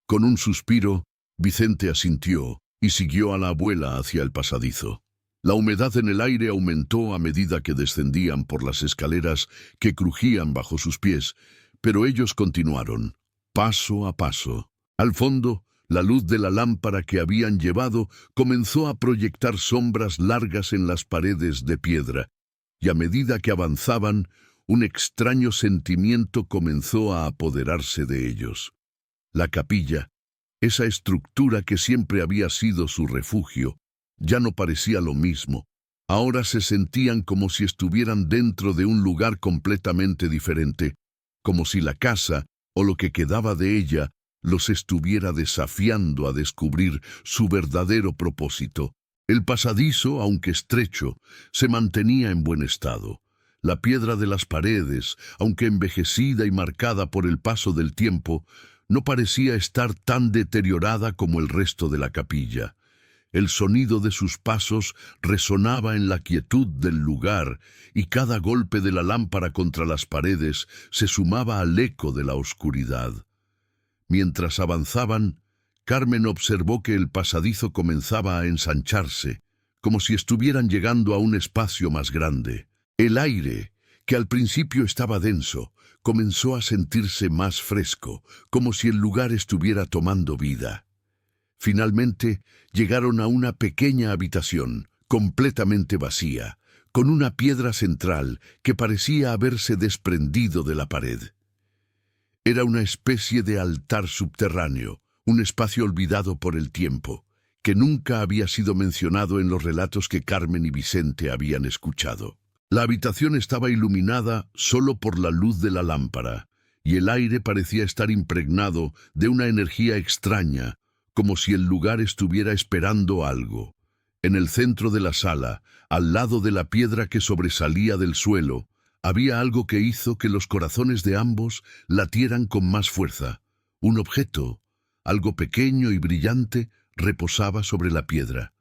Con un suspiro, Vicente asintió y siguió a la abuela hacia el pasadizo. La humedad en el aire aumentó a medida que descendían por las escaleras que crujían bajo sus pies, pero ellos continuaron, paso a paso. Al fondo, la luz de la lámpara que habían llevado comenzó a proyectar sombras largas en las paredes de piedra, y a medida que avanzaban, un extraño sentimiento comenzó a apoderarse de ellos. La capilla, esa estructura que siempre había sido su refugio, ya no parecía lo mismo. Ahora se sentían como si estuvieran dentro de un lugar completamente diferente, como si la casa, o lo que quedaba de ella, los estuviera desafiando a descubrir su verdadero propósito. El pasadizo, aunque estrecho, se mantenía en buen estado. La piedra de las paredes, aunque envejecida y marcada por el paso del tiempo, no parecía estar tan deteriorada como el resto de la capilla. El sonido de sus pasos resonaba en la quietud del lugar, y cada golpe de la lámpara contra las paredes se sumaba al eco de la oscuridad. Mientras avanzaban, Carmen observó que el pasadizo comenzaba a ensancharse, como si estuvieran llegando a un espacio más grande. El aire, que al principio estaba denso, comenzó a sentirse más fresco, como si el lugar estuviera tomando vida. Finalmente, llegaron a una pequeña habitación, completamente vacía, con una piedra central que parecía haberse desprendido de la pared. Era una especie de altar subterráneo, un espacio olvidado por el tiempo, que nunca había sido mencionado en los relatos que Carmen y Vicente habían escuchado. La habitación estaba iluminada solo por la luz de la lámpara, y el aire parecía estar impregnado de una energía extraña, como si el lugar estuviera esperando algo. En el centro de la sala, al lado de la piedra que sobresalía del suelo, había algo que hizo que los corazones de ambos latieran con más fuerza. Un objeto, algo pequeño y brillante, reposaba sobre la piedra.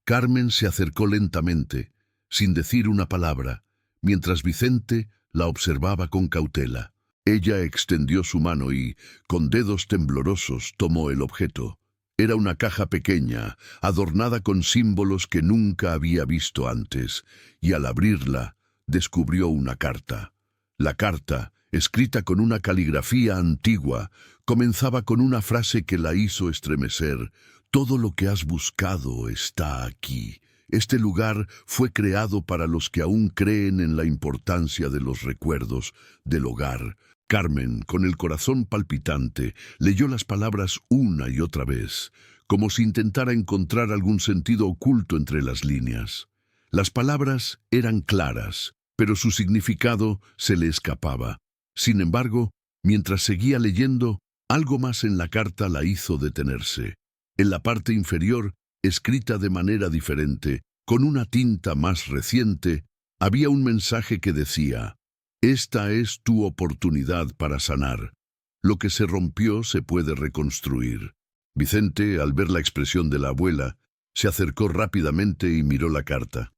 Carmen se acercó lentamente, sin decir una palabra, mientras Vicente la observaba con cautela. Ella extendió su mano y, con dedos temblorosos, tomó el objeto. Era una caja pequeña, adornada con símbolos que nunca había visto antes, y al abrirla, descubrió una carta. La carta, escrita con una caligrafía antigua, comenzaba con una frase que la hizo estremecer. «Todo lo que has buscado está aquí. Este lugar fue creado para los que aún creen en la importancia de los recuerdos, del hogar. Carmen, con el corazón palpitante, leyó las palabras una y otra vez, como si intentara encontrar algún sentido oculto entre las líneas. Las palabras eran claras, pero su significado se le escapaba. Sin embargo, mientras seguía leyendo, algo más en la carta la hizo detenerse. En la parte inferior, escrita de manera diferente, con una tinta más reciente, había un mensaje que decía: «Esta es tu oportunidad para sanar. Lo que se rompió se puede reconstruir». Vicente, al ver la expresión de la abuela, se acercó rápidamente y miró la carta.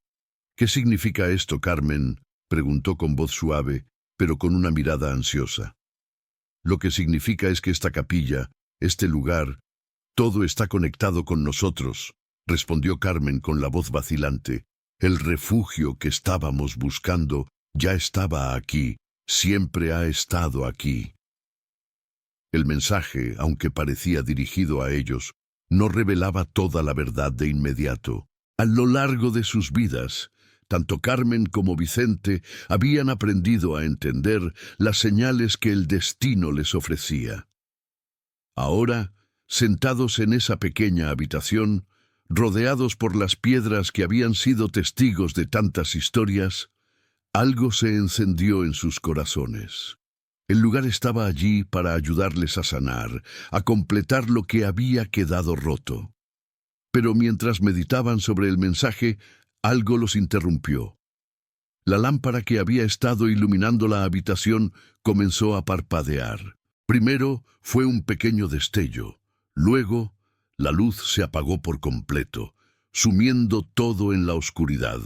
«¿Qué significa esto, Carmen?», preguntó con voz suave, pero con una mirada ansiosa. «Lo que significa es que esta capilla, este lugar, todo está conectado con nosotros», respondió Carmen con la voz vacilante. «El refugio que estábamos buscando ya estaba aquí, siempre ha estado aquí». El mensaje, aunque parecía dirigido a ellos, no revelaba toda la verdad de inmediato. A lo largo de sus vidas, tanto Carmen como Vicente habían aprendido a entender las señales que el destino les ofrecía. Ahora, sentados en esa pequeña habitación, rodeados por las piedras que habían sido testigos de tantas historias, algo se encendió en sus corazones. El lugar estaba allí para ayudarles a sanar, a completar lo que había quedado roto. Pero mientras meditaban sobre el mensaje, algo los interrumpió. La lámpara que había estado iluminando la habitación comenzó a parpadear. Primero fue un pequeño destello. Luego, la luz se apagó por completo, sumiendo todo en la oscuridad.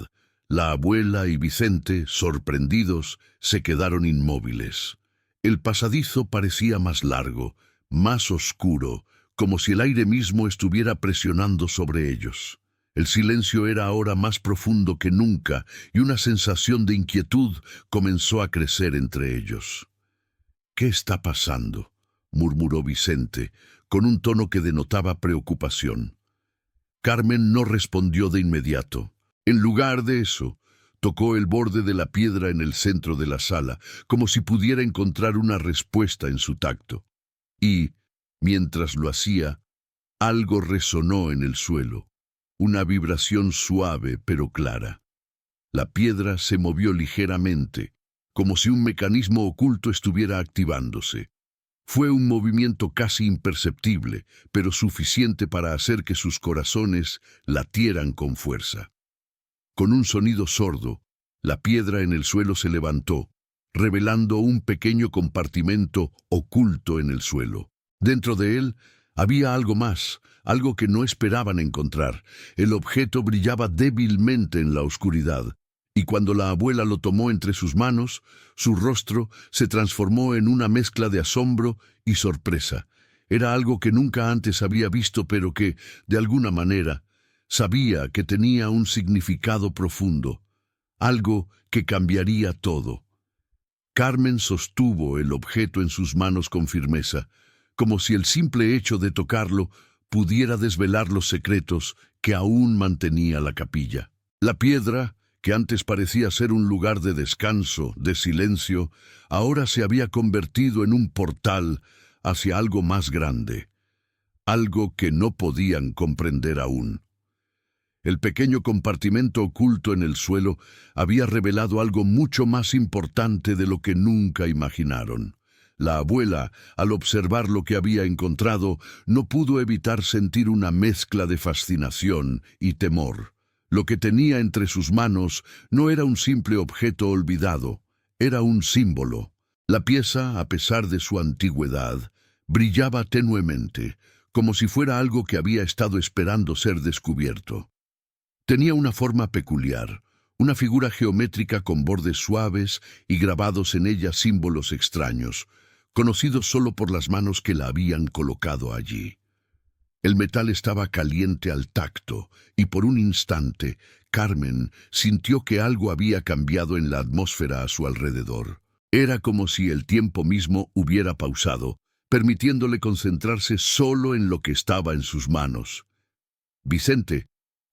La abuela y Vicente, sorprendidos, se quedaron inmóviles. El pasadizo parecía más largo, más oscuro, como si el aire mismo estuviera presionando sobre ellos. El silencio era ahora más profundo que nunca y una sensación de inquietud comenzó a crecer entre ellos. «¿Qué está pasando?», murmuró Vicente, con un tono que denotaba preocupación. Carmen no respondió de inmediato. En lugar de eso, tocó el borde de la piedra en el centro de la sala, como si pudiera encontrar una respuesta en su tacto. Y, mientras lo hacía, algo resonó en el suelo, una vibración suave pero clara. La piedra se movió ligeramente, como si un mecanismo oculto estuviera activándose. Fue un movimiento casi imperceptible, pero suficiente para hacer que sus corazones latieran con fuerza. Con un sonido sordo, la piedra en el suelo se levantó, revelando un pequeño compartimento oculto en el suelo. Dentro de él había algo más, algo que no esperaban encontrar. El objeto brillaba débilmente en la oscuridad, y cuando la abuela lo tomó entre sus manos, su rostro se transformó en una mezcla de asombro y sorpresa. Era algo que nunca antes había visto, pero que, de alguna manera, sabía que tenía un significado profundo, algo que cambiaría todo. Carmen sostuvo el objeto en sus manos con firmeza, como si el simple hecho de tocarlo pudiera desvelar los secretos que aún mantenía la capilla. La piedra, que antes parecía ser un lugar de descanso, de silencio, ahora se había convertido en un portal hacia algo más grande, algo que no podían comprender aún. El pequeño compartimento oculto en el suelo había revelado algo mucho más importante de lo que nunca imaginaron. La abuela, al observar lo que había encontrado, no pudo evitar sentir una mezcla de fascinación y temor. Lo que tenía entre sus manos no era un simple objeto olvidado, era un símbolo. La pieza, a pesar de su antigüedad, brillaba tenuemente, como si fuera algo que había estado esperando ser descubierto. Tenía una forma peculiar, una figura geométrica con bordes suaves y grabados en ella símbolos extraños, conocidos solo por las manos que la habían colocado allí. El metal estaba caliente al tacto, y por un instante, Carmen sintió que algo había cambiado en la atmósfera a su alrededor. Era como si el tiempo mismo hubiera pausado, permitiéndole concentrarse solo en lo que estaba en sus manos. Vicente,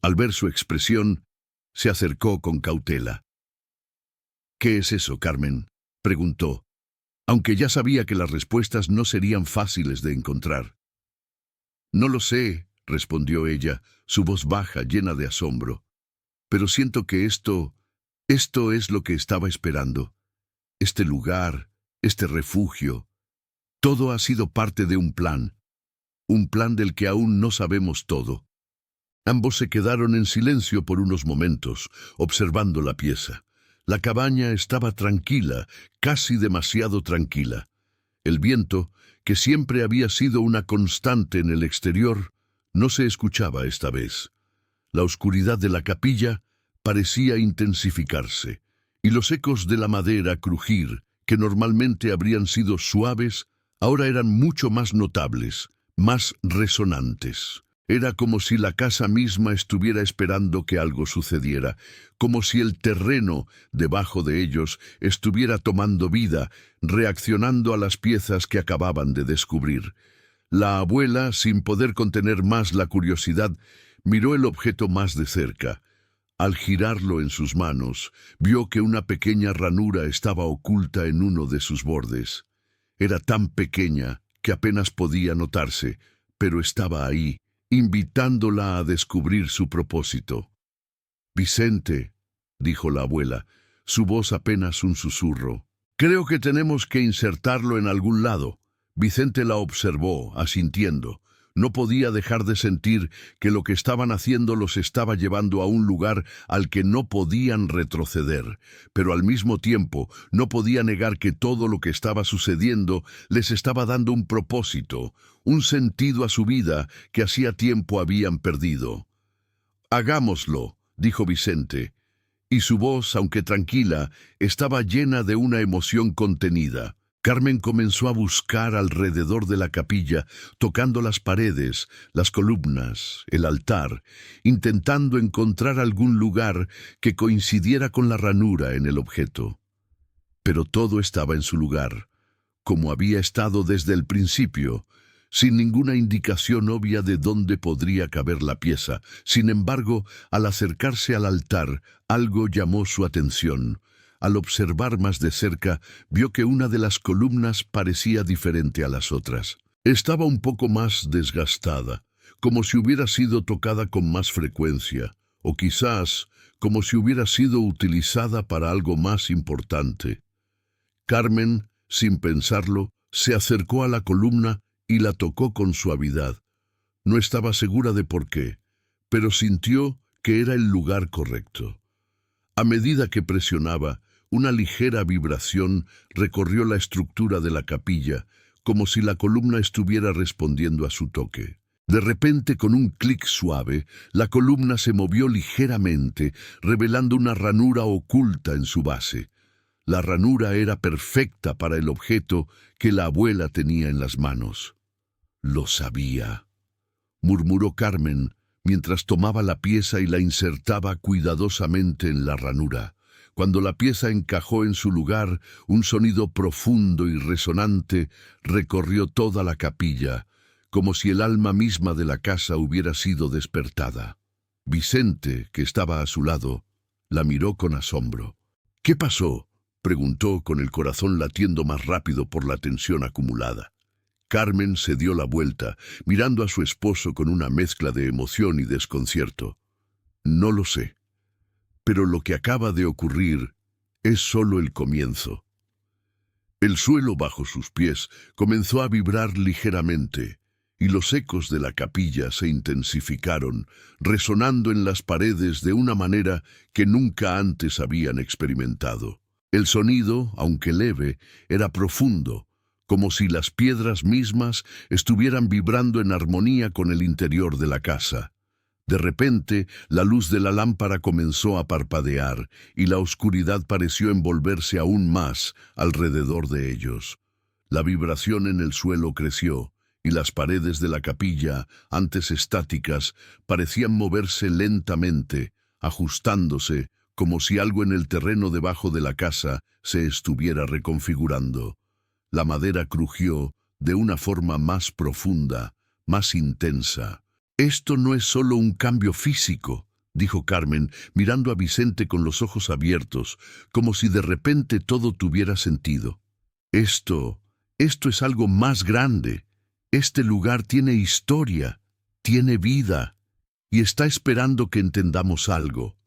Al ver su expresión, se acercó con cautela. «¿Qué es eso, Carmen?», preguntó, aunque ya sabía que las respuestas no serían fáciles de encontrar. «No lo sé», respondió ella, su voz baja, llena de asombro. «Pero siento que esto es lo que estaba esperando. Este lugar, este refugio, todo ha sido parte de un plan del que aún no sabemos todo». Ambos se quedaron en silencio por unos momentos, observando la pieza. La cabaña estaba tranquila, casi demasiado tranquila. El viento, que siempre había sido una constante en el exterior, no se escuchaba esta vez. La oscuridad de la capilla parecía intensificarse, y los ecos de la madera crujir, que normalmente habrían sido suaves, ahora eran mucho más notables, más resonantes. Era como si la casa misma estuviera esperando que algo sucediera, como si el terreno debajo de ellos estuviera tomando vida, reaccionando a las piezas que acababan de descubrir. La abuela, sin poder contener más la curiosidad, miró el objeto más de cerca. Al girarlo en sus manos, vio que una pequeña ranura estaba oculta en uno de sus bordes. Era tan pequeña que apenas podía notarse, pero estaba ahí, invitándola a descubrir su propósito. «Vicente», dijo la abuela, su voz apenas un susurro. «Creo que tenemos que insertarlo en algún lado». Vicente la observó, asintiendo. No podía dejar de sentir que lo que estaban haciendo los estaba llevando a un lugar al que no podían retroceder, pero al mismo tiempo no podía negar que todo lo que estaba sucediendo les estaba dando un propósito, un sentido a su vida que hacía tiempo habían perdido. «Hagámoslo», dijo Vicente, y su voz, aunque tranquila, estaba llena de una emoción contenida. Carmen comenzó a buscar alrededor de la capilla, tocando las paredes, las columnas, el altar, intentando encontrar algún lugar que coincidiera con la ranura en el objeto. Pero todo estaba en su lugar, como había estado desde el principio, sin ninguna indicación obvia de dónde podría caber la pieza. Sin embargo, al acercarse al altar, algo llamó su atención. Al observar más de cerca, vio que una de las columnas parecía diferente a las otras. Estaba un poco más desgastada, como si hubiera sido tocada con más frecuencia, o quizás como si hubiera sido utilizada para algo más importante. Carmen, sin pensarlo, se acercó a la columna y la tocó con suavidad. No estaba segura de por qué, pero sintió que era el lugar correcto. A medida que presionaba, una ligera vibración recorrió la estructura de la capilla, como si la columna estuviera respondiendo a su toque. De repente, con un clic suave, la columna se movió ligeramente, revelando una ranura oculta en su base. La ranura era perfecta para el objeto que la abuela tenía en las manos. «Lo sabía», murmuró Carmen, mientras tomaba la pieza y la insertaba cuidadosamente en la ranura. Cuando la pieza encajó en su lugar, un sonido profundo y resonante recorrió toda la capilla, como si el alma misma de la casa hubiera sido despertada. Vicente, que estaba a su lado, la miró con asombro. «¿Qué pasó?», preguntó con el corazón latiendo más rápido por la tensión acumulada. Carmen se dio la vuelta, mirando a su esposo con una mezcla de emoción y desconcierto. «No lo sé, pero lo que acaba de ocurrir es solo el comienzo». El suelo bajo sus pies comenzó a vibrar ligeramente, y los ecos de la capilla se intensificaron, resonando en las paredes de una manera que nunca antes habían experimentado. El sonido, aunque leve, era profundo, como si las piedras mismas estuvieran vibrando en armonía con el interior de la casa. De repente, la luz de la lámpara comenzó a parpadear y la oscuridad pareció envolverse aún más alrededor de ellos. La vibración en el suelo creció y las paredes de la capilla, antes estáticas, parecían moverse lentamente, ajustándose, como si algo en el terreno debajo de la casa se estuviera reconfigurando. La madera crujió de una forma más profunda, más intensa. «Esto no es solo un cambio físico», dijo Carmen, mirando a Vicente con los ojos abiertos, como si de repente todo tuviera sentido. Esto es algo más grande. Este lugar tiene historia, tiene vida, y está esperando que entendamos algo.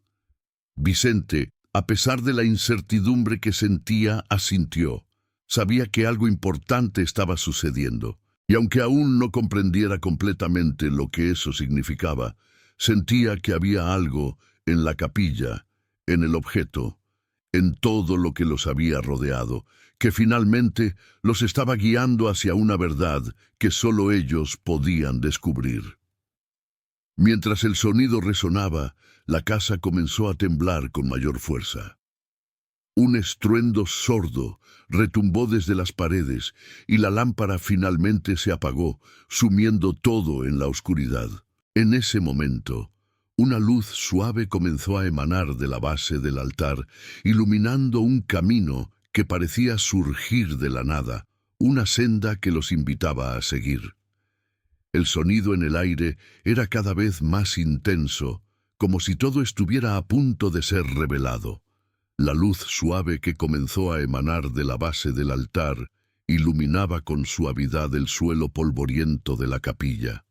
Vicente, a pesar de la incertidumbre que sentía, asintió. Sabía que algo importante estaba sucediendo, y aunque aún no comprendiera completamente lo que eso significaba, sentía que había algo en la capilla, en el objeto, en todo lo que los había rodeado, que finalmente los estaba guiando hacia una verdad que solo ellos podían descubrir. Mientras el sonido resonaba, la casa comenzó a temblar con mayor fuerza. Un estruendo sordo retumbó desde las paredes y la lámpara finalmente se apagó, sumiendo todo en la oscuridad. En ese momento, una luz suave comenzó a emanar de la base del altar, iluminando un camino que parecía surgir de la nada, una senda que los invitaba a seguir. El sonido en el aire era cada vez más intenso, como si todo estuviera a punto de ser revelado. La luz suave que comenzó a emanar de la base del altar iluminaba con suavidad el suelo polvoriento de la capilla.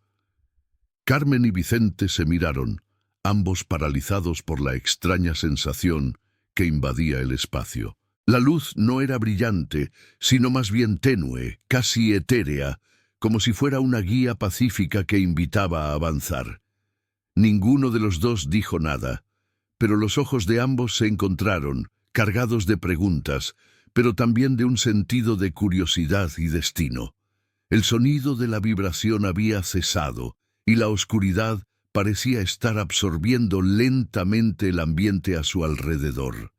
Carmen y Vicente se miraron, ambos paralizados por la extraña sensación que invadía el espacio. La luz no era brillante, sino más bien tenue, casi etérea, como si fuera una guía pacífica que invitaba a avanzar. Ninguno de los dos dijo nada, pero los ojos de ambos se encontraron, cargados de preguntas, pero también de un sentido de curiosidad y destino. El sonido de la vibración había cesado, y la oscuridad parecía estar absorbiendo lentamente el ambiente a su alrededor.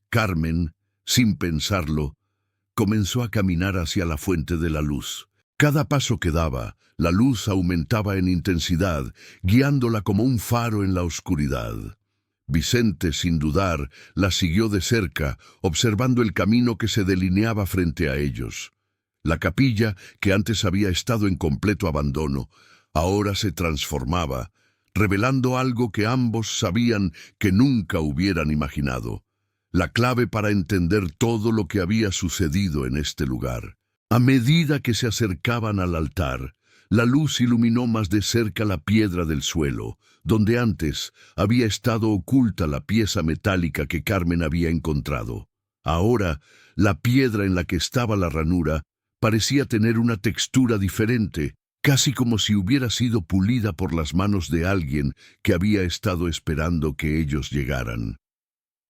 Carmen, sin pensarlo, comenzó a caminar hacia la fuente de la luz. Cada paso que daba, la luz aumentaba en intensidad, guiándola como un faro en la oscuridad. Vicente, sin dudar, la siguió de cerca, observando el camino que se delineaba frente a ellos. La capilla, que antes había estado en completo abandono, ahora se transformaba, revelando algo que ambos sabían que nunca hubieran imaginado: la clave para entender todo lo que había sucedido en este lugar. A medida que se acercaban al altar, la luz iluminó más de cerca la piedra del suelo, donde antes había estado oculta la pieza metálica que Carmen había encontrado. Ahora, la piedra en la que estaba la ranura parecía tener una textura diferente, casi como si hubiera sido pulida por las manos de alguien que había estado esperando que ellos llegaran.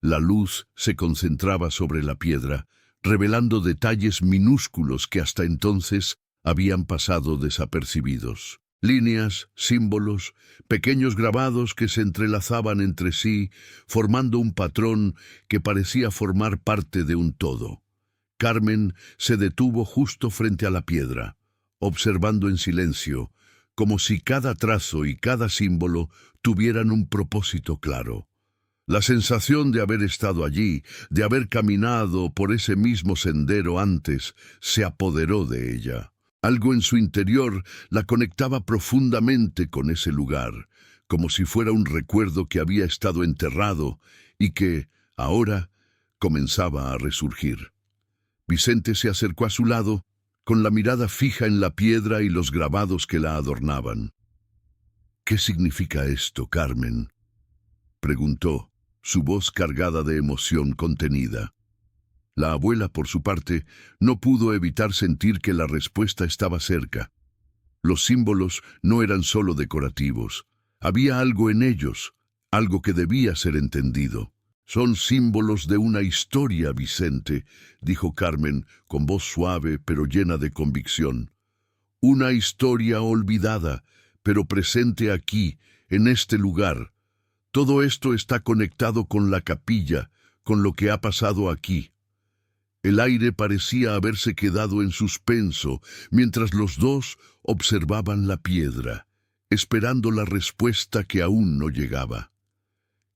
La luz se concentraba sobre la piedra, revelando detalles minúsculos que hasta entonces habían pasado desapercibidos. Líneas, símbolos, pequeños grabados que se entrelazaban entre sí, formando un patrón que parecía formar parte de un todo. Carmen se detuvo justo frente a la piedra, observando en silencio, como si cada trazo y cada símbolo tuvieran un propósito claro. La sensación de haber estado allí, de haber caminado por ese mismo sendero antes, se apoderó de ella. Algo en su interior la conectaba profundamente con ese lugar, como si fuera un recuerdo que había estado enterrado y que, ahora, comenzaba a resurgir. Vicente se acercó a su lado, con la mirada fija en la piedra y los grabados que la adornaban. «¿Qué significa esto, Carmen?», preguntó, su voz cargada de emoción contenida. La abuela, por su parte, no pudo evitar sentir que la respuesta estaba cerca. Los símbolos no eran solo decorativos. Había algo en ellos, algo que debía ser entendido. «Son símbolos de una historia, Vicente», dijo Carmen, con voz suave pero llena de convicción. «Una historia olvidada, pero presente aquí, en este lugar. Todo esto está conectado con la capilla, con lo que ha pasado aquí». El aire parecía haberse quedado en suspenso mientras los dos observaban la piedra, esperando la respuesta que aún no llegaba.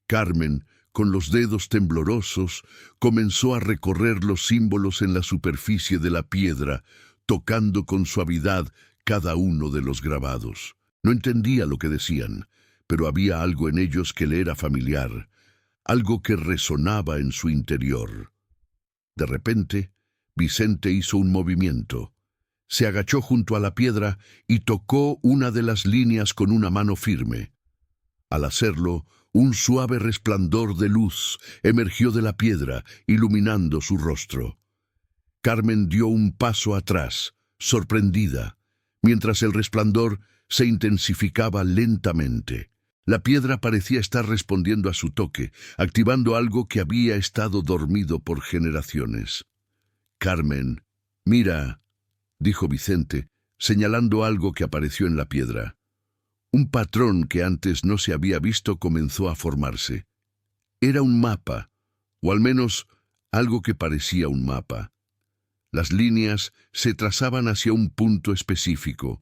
Carmen, con los dedos temblorosos, comenzó a recorrer los símbolos en la superficie de la piedra, tocando con suavidad cada uno de los grabados. No entendía lo que decían, pero había algo en ellos que le era familiar, algo que resonaba en su interior. De repente, Vicente hizo un movimiento. Se agachó junto a la piedra y tocó una de las líneas con una mano firme. Al hacerlo, un suave resplandor de luz emergió de la piedra, iluminando su rostro. Carmen dio un paso atrás, sorprendida, mientras el resplandor se intensificaba lentamente. La piedra parecía estar respondiendo a su toque, activando algo que había estado dormido por generaciones. «Carmen, mira», dijo Vicente, señalando algo que apareció en la piedra. Un patrón que antes no se había visto comenzó a formarse. Era un mapa, o al menos algo que parecía un mapa. Las líneas se trazaban hacia un punto específico,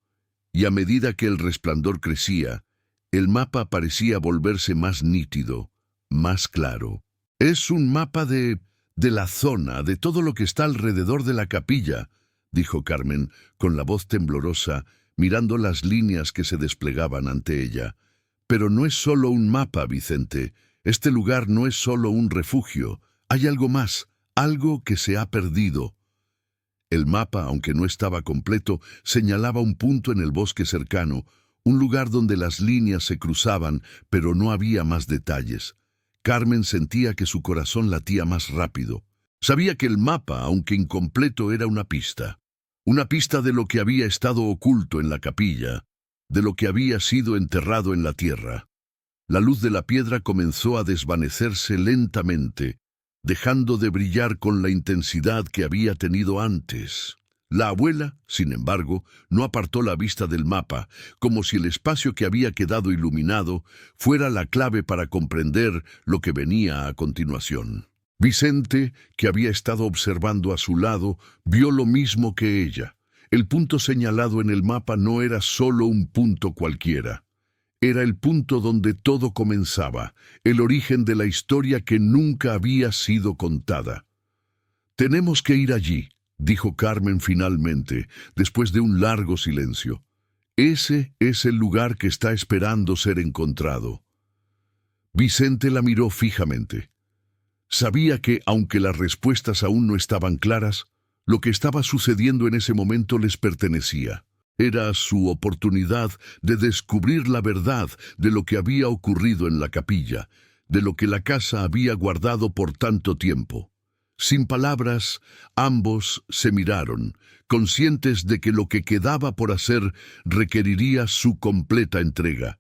y a medida que el resplandor crecía, el mapa parecía volverse más nítido, más claro. «Es un mapa de la zona, de todo lo que está alrededor de la capilla», dijo Carmen, con la voz temblorosa, mirando las líneas que se desplegaban ante ella. «Pero no es solo un mapa, Vicente. Este lugar no es solo un refugio. Hay algo más, algo que se ha perdido». El mapa, aunque no estaba completo, señalaba un punto en el bosque cercano, un lugar donde las líneas se cruzaban, pero no había más detalles. Carmen sentía que su corazón latía más rápido. Sabía que el mapa, aunque incompleto, era una pista de lo que había estado oculto en la capilla, de lo que había sido enterrado en la tierra. La luz de la piedra comenzó a desvanecerse lentamente, dejando de brillar con la intensidad que había tenido antes. La abuela, sin embargo, no apartó la vista del mapa, como si el espacio que había quedado iluminado fuera la clave para comprender lo que venía a continuación. Vicente, que había estado observando a su lado, vio lo mismo que ella. El punto señalado en el mapa no era solo un punto cualquiera. Era el punto donde todo comenzaba, el origen de la historia que nunca había sido contada. «Tenemos que ir allí», dijo Carmen finalmente, después de un largo silencio. «Ese es el lugar que está esperando ser encontrado». Vicente la miró fijamente. Sabía que, aunque las respuestas aún no estaban claras, lo que estaba sucediendo en ese momento les pertenecía. Era su oportunidad de descubrir la verdad de lo que había ocurrido en la capilla, de lo que la casa había guardado por tanto tiempo. Sin palabras, ambos se miraron, conscientes de que lo que quedaba por hacer requeriría su completa entrega.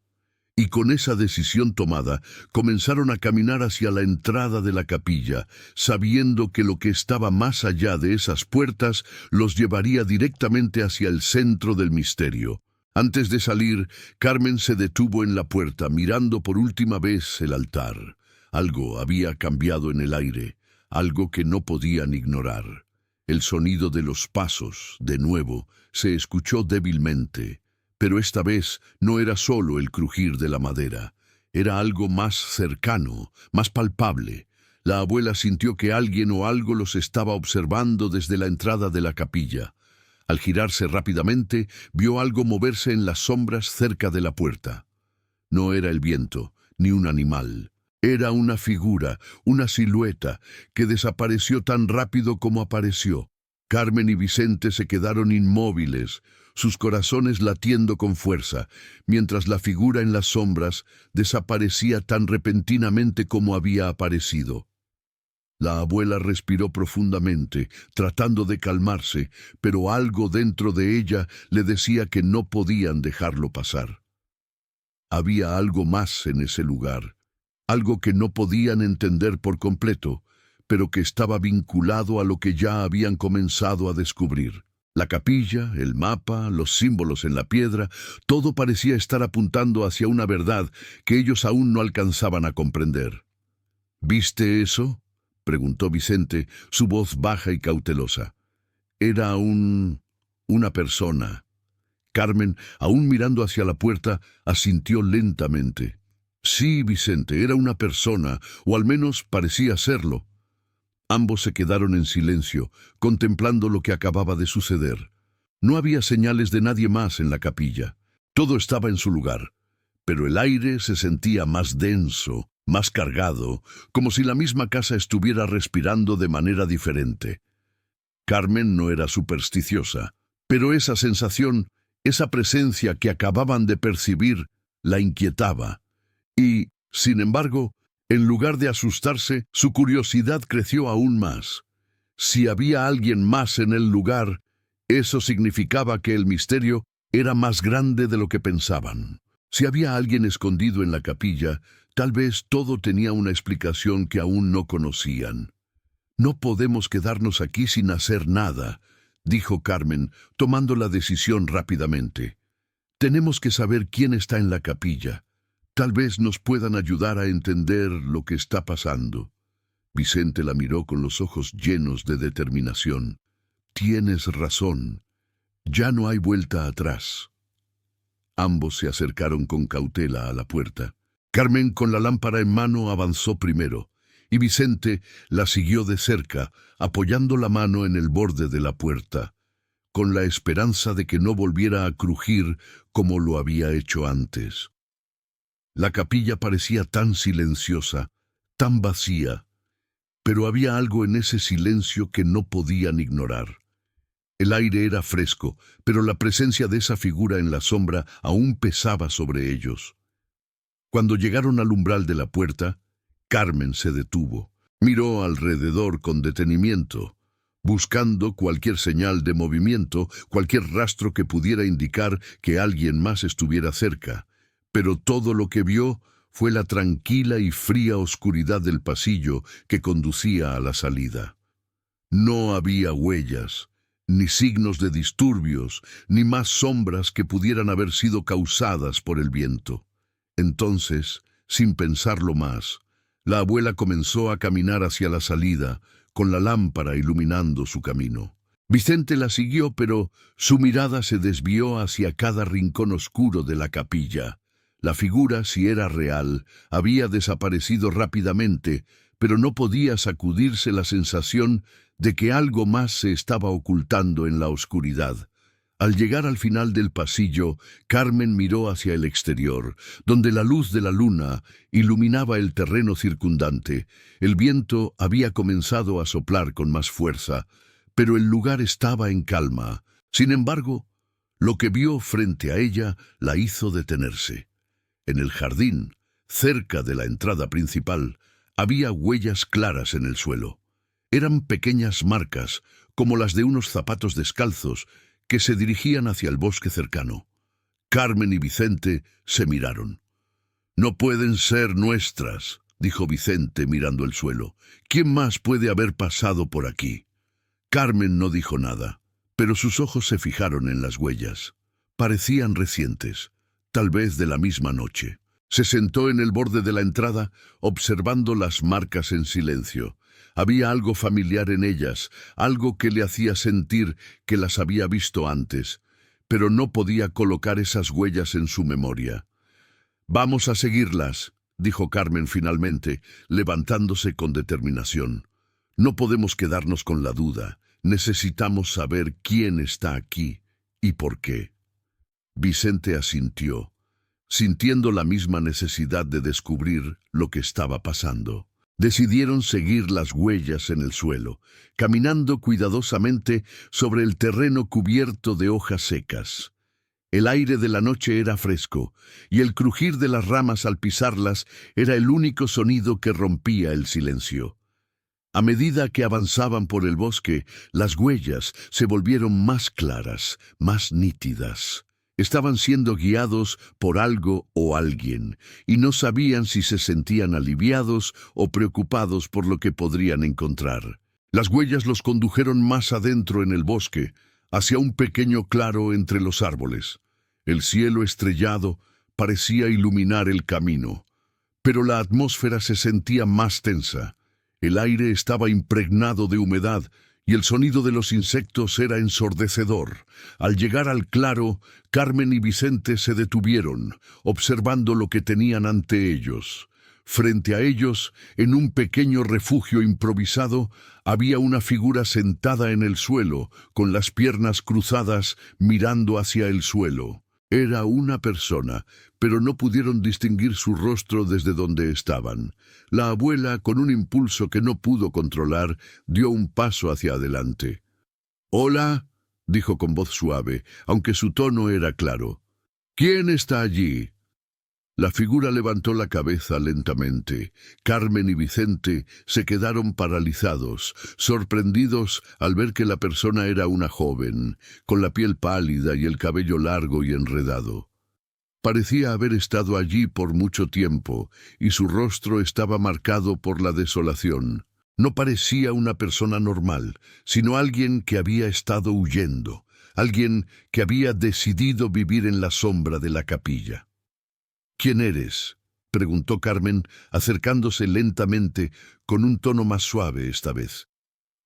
Y con esa decisión tomada, comenzaron a caminar hacia la entrada de la capilla, sabiendo que lo que estaba más allá de esas puertas los llevaría directamente hacia el centro del misterio. Antes de salir, Carmen se detuvo en la puerta, mirando por última vez el altar. Algo había cambiado en el aire, algo que no podían ignorar. El sonido de los pasos, de nuevo, se escuchó débilmente. Pero esta vez no era solo el crujir de la madera, era algo más cercano, más palpable. La abuela sintió que alguien o algo los estaba observando desde la entrada de la capilla. Al girarse rápidamente, vio algo moverse en las sombras cerca de la puerta. No era el viento, ni un animal. Era una figura, una silueta, que desapareció tan rápido como apareció. Carmen y Vicente se quedaron inmóviles, sus corazones latiendo con fuerza, mientras la figura en las sombras desaparecía tan repentinamente como había aparecido. La abuela respiró profundamente, tratando de calmarse, pero algo dentro de ella le decía que no podían dejarlo pasar. Había algo más en ese lugar, algo que no podían entender por completo, pero que estaba vinculado a lo que ya habían comenzado a descubrir. La capilla, el mapa, los símbolos en la piedra, todo parecía estar apuntando hacia una verdad que ellos aún no alcanzaban a comprender. «¿Viste eso?», preguntó Vicente, su voz baja y cautelosa. «Era una persona». Carmen, aún mirando hacia la puerta, asintió lentamente. «Sí, Vicente, era una persona, o al menos parecía serlo». Ambos se quedaron en silencio, contemplando lo que acababa de suceder. No había señales de nadie más en la capilla. Todo estaba en su lugar. pero el aire se sentía más denso, más cargado, como si la misma casa estuviera respirando de manera diferente. Carmen no era supersticiosa, pero esa sensación, esa presencia que acababan de percibir, la inquietaba. Y, sin embargo, en lugar de asustarse, su curiosidad creció aún más. Si había alguien más en el lugar, eso significaba que el misterio era más grande de lo que pensaban. Si había alguien escondido en la capilla, tal vez todo tenía una explicación que aún no conocían. «No podemos quedarnos aquí sin hacer nada», dijo Carmen, tomando la decisión rápidamente. «Tenemos que saber quién está en la capilla. Tal vez nos puedan ayudar a entender lo que está pasando». Vicente la miró con los ojos llenos de determinación. «Tienes razón. Ya no hay vuelta atrás». Ambos se acercaron con cautela a la puerta. Carmen, con la lámpara en mano, avanzó primero, y Vicente la siguió de cerca, apoyando la mano en el borde de la puerta, con la esperanza de que no volviera a crujir como lo había hecho antes. La capilla parecía tan silenciosa, tan vacía, pero había algo en ese silencio que no podían ignorar. El aire era fresco, pero la presencia de esa figura en la sombra aún pesaba sobre ellos. Cuando llegaron al umbral de la puerta, Carmen se detuvo. Miró alrededor con detenimiento, buscando cualquier señal de movimiento, cualquier rastro que pudiera indicar que alguien más estuviera cerca. Pero todo lo que vio fue la tranquila y fría oscuridad del pasillo que conducía a la salida. No había huellas, ni signos de disturbios, ni más sombras que pudieran haber sido causadas por el viento. Entonces, sin pensarlo más, la abuela comenzó a caminar hacia la salida, con la lámpara iluminando su camino. Vicente la siguió, pero su mirada se desvió hacia cada rincón oscuro de la capilla. La figura, si era real, había desaparecido rápidamente, pero no podía sacudirse la sensación de que algo más se estaba ocultando en la oscuridad. Al llegar al final del pasillo, Carmen miró hacia el exterior, donde la luz de la luna iluminaba el terreno circundante. El viento había comenzado a soplar con más fuerza, pero el lugar estaba en calma. Sin embargo, lo que vio frente a ella la hizo detenerse. En el jardín, cerca de la entrada principal, había huellas claras en el suelo. Eran pequeñas marcas, como las de unos zapatos descalzos, que se dirigían hacia el bosque cercano. Carmen y Vicente se miraron. «No pueden ser nuestras», dijo Vicente mirando el suelo. «¿Quién más puede haber pasado por aquí?» Carmen no dijo nada, pero sus ojos se fijaron en las huellas. Parecían recientes, tal vez de la misma noche. Se sentó en el borde de la entrada, observando las marcas en silencio. Había algo familiar en ellas, algo que le hacía sentir que las había visto antes, pero no podía colocar esas huellas en su memoria. «Vamos a seguirlas», dijo Carmen finalmente, levantándose con determinación. «No podemos quedarnos con la duda. Necesitamos saber quién está aquí y por qué». Vicente asintió, sintiendo la misma necesidad de descubrir lo que estaba pasando. Decidieron seguir las huellas en el suelo, caminando cuidadosamente sobre el terreno cubierto de hojas secas. El aire de la noche era fresco, y el crujir de las ramas al pisarlas era el único sonido que rompía el silencio. A medida que avanzaban por el bosque, las huellas se volvieron más claras, más nítidas. Estaban siendo guiados por algo o alguien, y no sabían si se sentían aliviados o preocupados por lo que podrían encontrar. Las huellas los condujeron más adentro en el bosque, hacia un pequeño claro entre los árboles. El cielo estrellado parecía iluminar el camino, pero la atmósfera se sentía más tensa. El aire estaba impregnado de humedad, y el sonido de los insectos era ensordecedor. Al llegar al claro, Carmen y Vicente se detuvieron, observando lo que tenían ante ellos. Frente a ellos, en un pequeño refugio improvisado, había una figura sentada en el suelo, con las piernas cruzadas, mirando hacia el suelo. Era una persona, pero no pudieron distinguir su rostro desde donde estaban. La abuela, con un impulso que no pudo controlar, dio un paso hacia adelante. «Hola», dijo con voz suave, aunque su tono era claro. «¿Quién está allí?» La figura levantó la cabeza lentamente. Carmen y Vicente se quedaron paralizados, sorprendidos al ver que la persona era una joven, con la piel pálida y el cabello largo y enredado. Parecía haber estado allí por mucho tiempo, y su rostro estaba marcado por la desolación. No parecía una persona normal, sino alguien que había estado huyendo, alguien que había decidido vivir en la sombra de la capilla. «¿Quién eres?», preguntó Carmen, acercándose lentamente, con un tono más suave esta vez.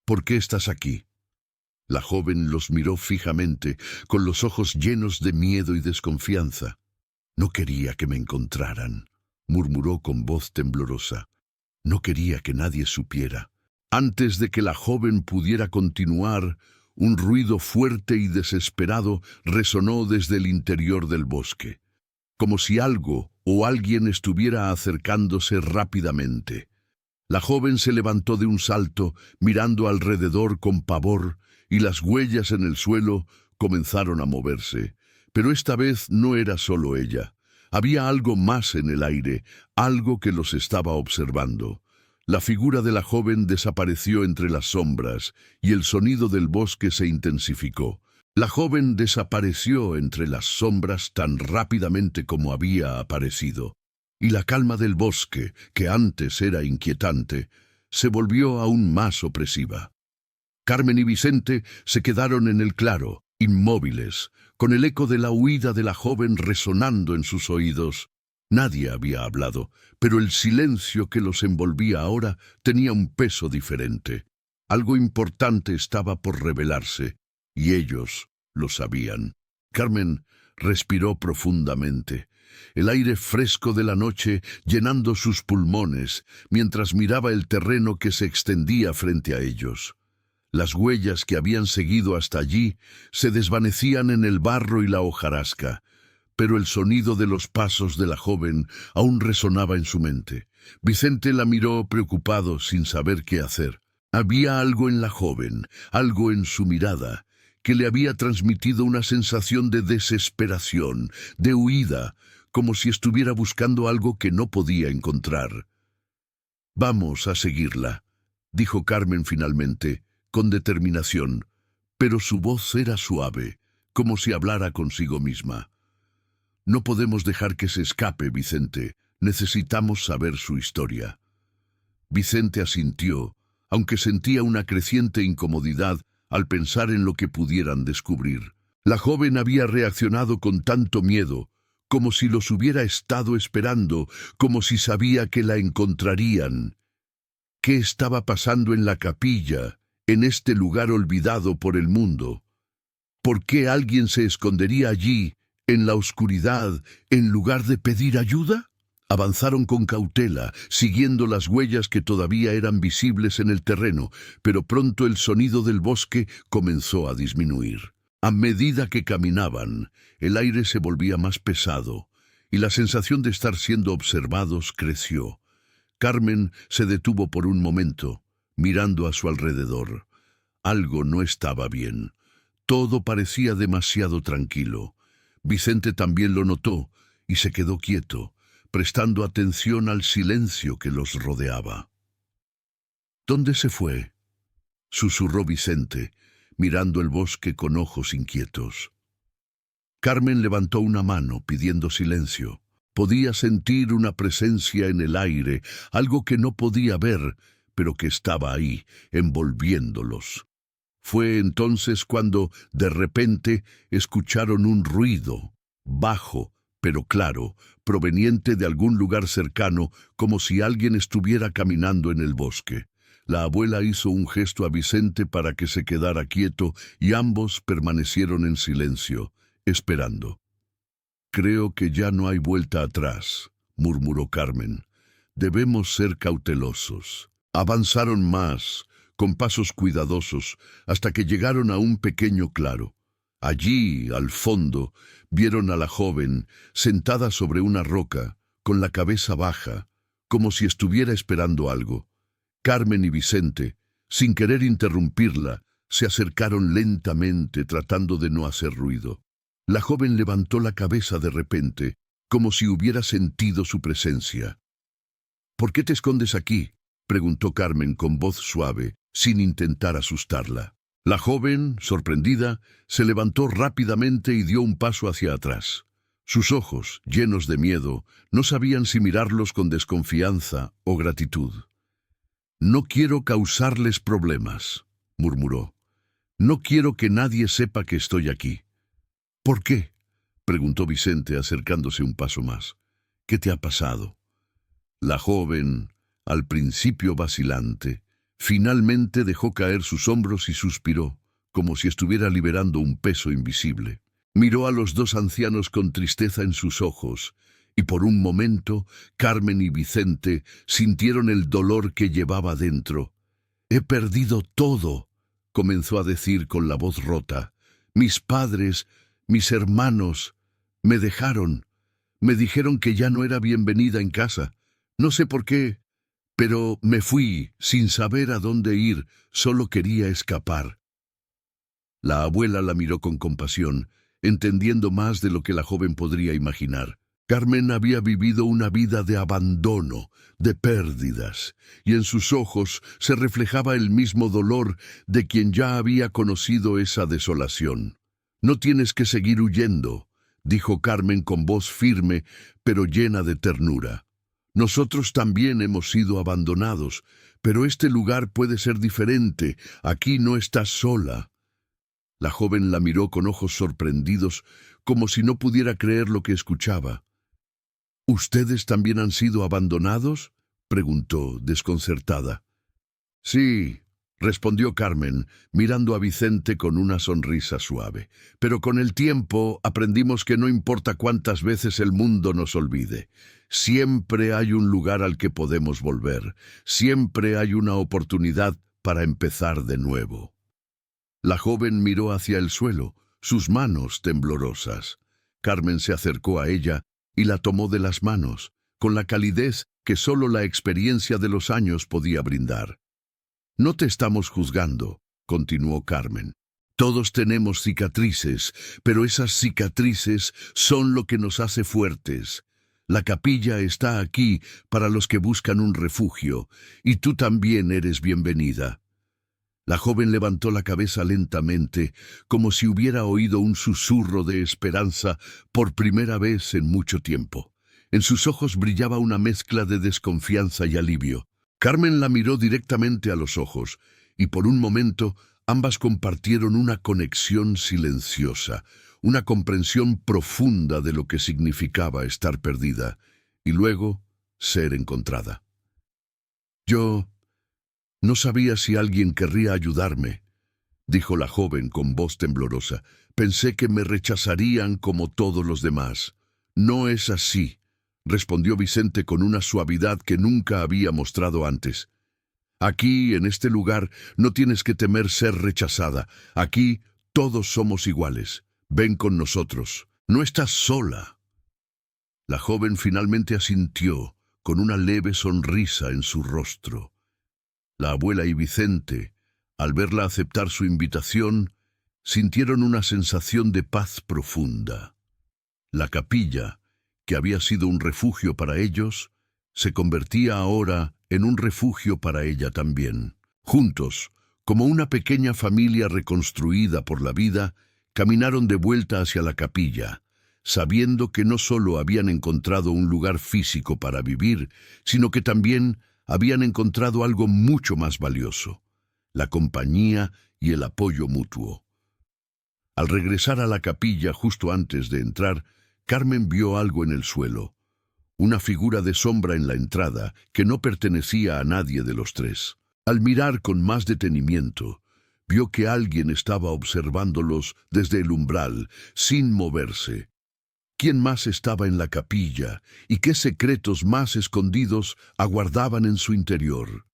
«¿Por qué estás aquí?». La joven los miró fijamente, con los ojos llenos de miedo y desconfianza. «No quería que me encontraran», murmuró con voz temblorosa. «No quería que nadie supiera». Antes de que la joven pudiera continuar, un ruido fuerte y desesperado resonó desde el interior del bosque, como si algo o alguien estuviera acercándose rápidamente. La joven se levantó de un salto, mirando alrededor con pavor, y las huellas en el suelo comenzaron a moverse. Pero esta vez no era solo ella. Había algo más en el aire, algo que los estaba observando. La figura de la joven desapareció entre las sombras, y el sonido del bosque se intensificó. La joven desapareció entre las sombras tan rápidamente como había aparecido, y la calma del bosque, que antes era inquietante, se volvió aún más opresiva. Carmen y Vicente se quedaron en el claro, inmóviles, con el eco de la huida de la joven resonando en sus oídos. Nadie había hablado, pero el silencio que los envolvía ahora tenía un peso diferente. Algo importante estaba por revelarse, y ellos lo sabían. Carmen respiró profundamente, el aire fresco de la noche llenando sus pulmones, mientras miraba el terreno que se extendía frente a ellos. Las huellas que habían seguido hasta allí se desvanecían en el barro y la hojarasca, pero el sonido de los pasos de la joven aún resonaba en su mente. Vicente la miró preocupado sin saber qué hacer. Había algo en la joven, algo en su mirada, que le había transmitido una sensación de desesperación, de huida, como si estuviera buscando algo que no podía encontrar. «Vamos a seguirla», dijo Carmen finalmente, con determinación, pero su voz era suave, como si hablara consigo misma. «No podemos dejar que se escape, Vicente. Necesitamos saber su historia». Vicente asintió, aunque sentía una creciente incomodidad al pensar en lo que pudieran descubrir. La joven había reaccionado con tanto miedo, como si los hubiera estado esperando, como si sabía que la encontrarían. ¿Qué estaba pasando en la capilla, en este lugar olvidado por el mundo? ¿Por qué alguien se escondería allí, en la oscuridad, en lugar de pedir ayuda? Avanzaron con cautela, siguiendo las huellas que todavía eran visibles en el terreno, pero pronto el sonido del bosque comenzó a disminuir. A medida que caminaban, el aire se volvía más pesado, y la sensación de estar siendo observados creció. Carmen se detuvo por un momento, mirando a su alrededor. Algo no estaba bien. Todo parecía demasiado tranquilo. Vicente también lo notó, y se quedó quieto, prestando atención al silencio que los rodeaba. «¿Dónde se fue?», susurró Vicente, mirando el bosque con ojos inquietos. Carmen levantó una mano pidiendo silencio. Podía sentir una presencia en el aire, algo que no podía ver, pero que estaba ahí, envolviéndolos. Fue entonces cuando, de repente, escucharon un ruido, bajo, pero claro, proveniente de algún lugar cercano, como si alguien estuviera caminando en el bosque. La abuela hizo un gesto a Vicente para que se quedara quieto y ambos permanecieron en silencio, esperando. «Creo que ya no hay vuelta atrás», murmuró Carmen. «Debemos ser cautelosos». Avanzaron más, con pasos cuidadosos, hasta que llegaron a un pequeño claro. Allí, al fondo, vieron a la joven sentada sobre una roca, con la cabeza baja, como si estuviera esperando algo. Carmen y Vicente, sin querer interrumpirla, se acercaron lentamente tratando de no hacer ruido. La joven levantó la cabeza de repente, como si hubiera sentido su presencia. «¿Por qué te escondes aquí?», preguntó Carmen con voz suave, sin intentar asustarla. La joven, sorprendida, se levantó rápidamente y dio un paso hacia atrás. Sus ojos, llenos de miedo, no sabían si mirarlos con desconfianza o gratitud. «No quiero causarles problemas», murmuró. «No quiero que nadie sepa que estoy aquí». «¿Por qué?», preguntó Vicente acercándose un paso más. «¿Qué te ha pasado?». La joven, al principio vacilante, finalmente dejó caer sus hombros y suspiró, como si estuviera liberando un peso invisible. Miró a los dos ancianos con tristeza en sus ojos, y por un momento Carmen y Vicente sintieron el dolor que llevaba dentro. «He perdido todo», comenzó a decir con la voz rota. «Mis padres, mis hermanos, me dejaron. Me dijeron que ya no era bienvenida en casa. No sé por qué, pero me fui sin saber a dónde ir, solo quería escapar». La abuela la miró con compasión, entendiendo más de lo que la joven podría imaginar. Carmen había vivido una vida de abandono, de pérdidas, y en sus ojos se reflejaba el mismo dolor de quien ya había conocido esa desolación. «No tienes que seguir huyendo», dijo Carmen con voz firme, pero llena de ternura. «Nosotros también hemos sido abandonados, pero este lugar puede ser diferente. Aquí no estás sola». La joven la miró con ojos sorprendidos, como si no pudiera creer lo que escuchaba. «¿Ustedes también han sido abandonados?», preguntó, desconcertada. «Sí», respondió Carmen, mirando a Vicente con una sonrisa suave. «Pero con el tiempo aprendimos que no importa cuántas veces el mundo nos olvide. Siempre hay un lugar al que podemos volver. Siempre hay una oportunidad para empezar de nuevo». La joven miró hacia el suelo, sus manos temblorosas. Carmen se acercó a ella y la tomó de las manos, con la calidez que solo la experiencia de los años podía brindar. «No te estamos juzgando», continuó Carmen. «Todos tenemos cicatrices, pero esas cicatrices son lo que nos hace fuertes. La capilla está aquí para los que buscan un refugio, y tú también eres bienvenida». La joven levantó la cabeza lentamente, como si hubiera oído un susurro de esperanza por primera vez en mucho tiempo. En sus ojos brillaba una mezcla de desconfianza y alivio. Carmen la miró directamente a los ojos, y por un momento ambas compartieron una conexión silenciosa, una comprensión profunda de lo que significaba estar perdida, y luego ser encontrada. «Yo no sabía si alguien querría ayudarme», dijo la joven con voz temblorosa. «Pensé que me rechazarían como todos los demás». «No es así», respondió Vicente con una suavidad que nunca había mostrado antes. «Aquí, en este lugar, no tienes que temer ser rechazada. Aquí todos somos iguales. Ven con nosotros. No estás sola». La joven finalmente asintió, con una leve sonrisa en su rostro. La abuela y Vicente, al verla aceptar su invitación, sintieron una sensación de paz profunda. La capilla, que había sido un refugio para ellos, se convertía ahora en un refugio para ella también. Juntos, como una pequeña familia reconstruida por la vida, caminaron de vuelta hacia la capilla, sabiendo que no solo habían encontrado un lugar físico para vivir, sino que también habían encontrado algo mucho más valioso: la compañía y el apoyo mutuo. Al regresar a la capilla justo antes de entrar, Carmen vio algo en el suelo, una figura de sombra en la entrada que no pertenecía a nadie de los tres. Al mirar con más detenimiento, vio que alguien estaba observándolos desde el umbral, sin moverse. ¿Quién más estaba en la capilla y qué secretos más escondidos aguardaban en su interior?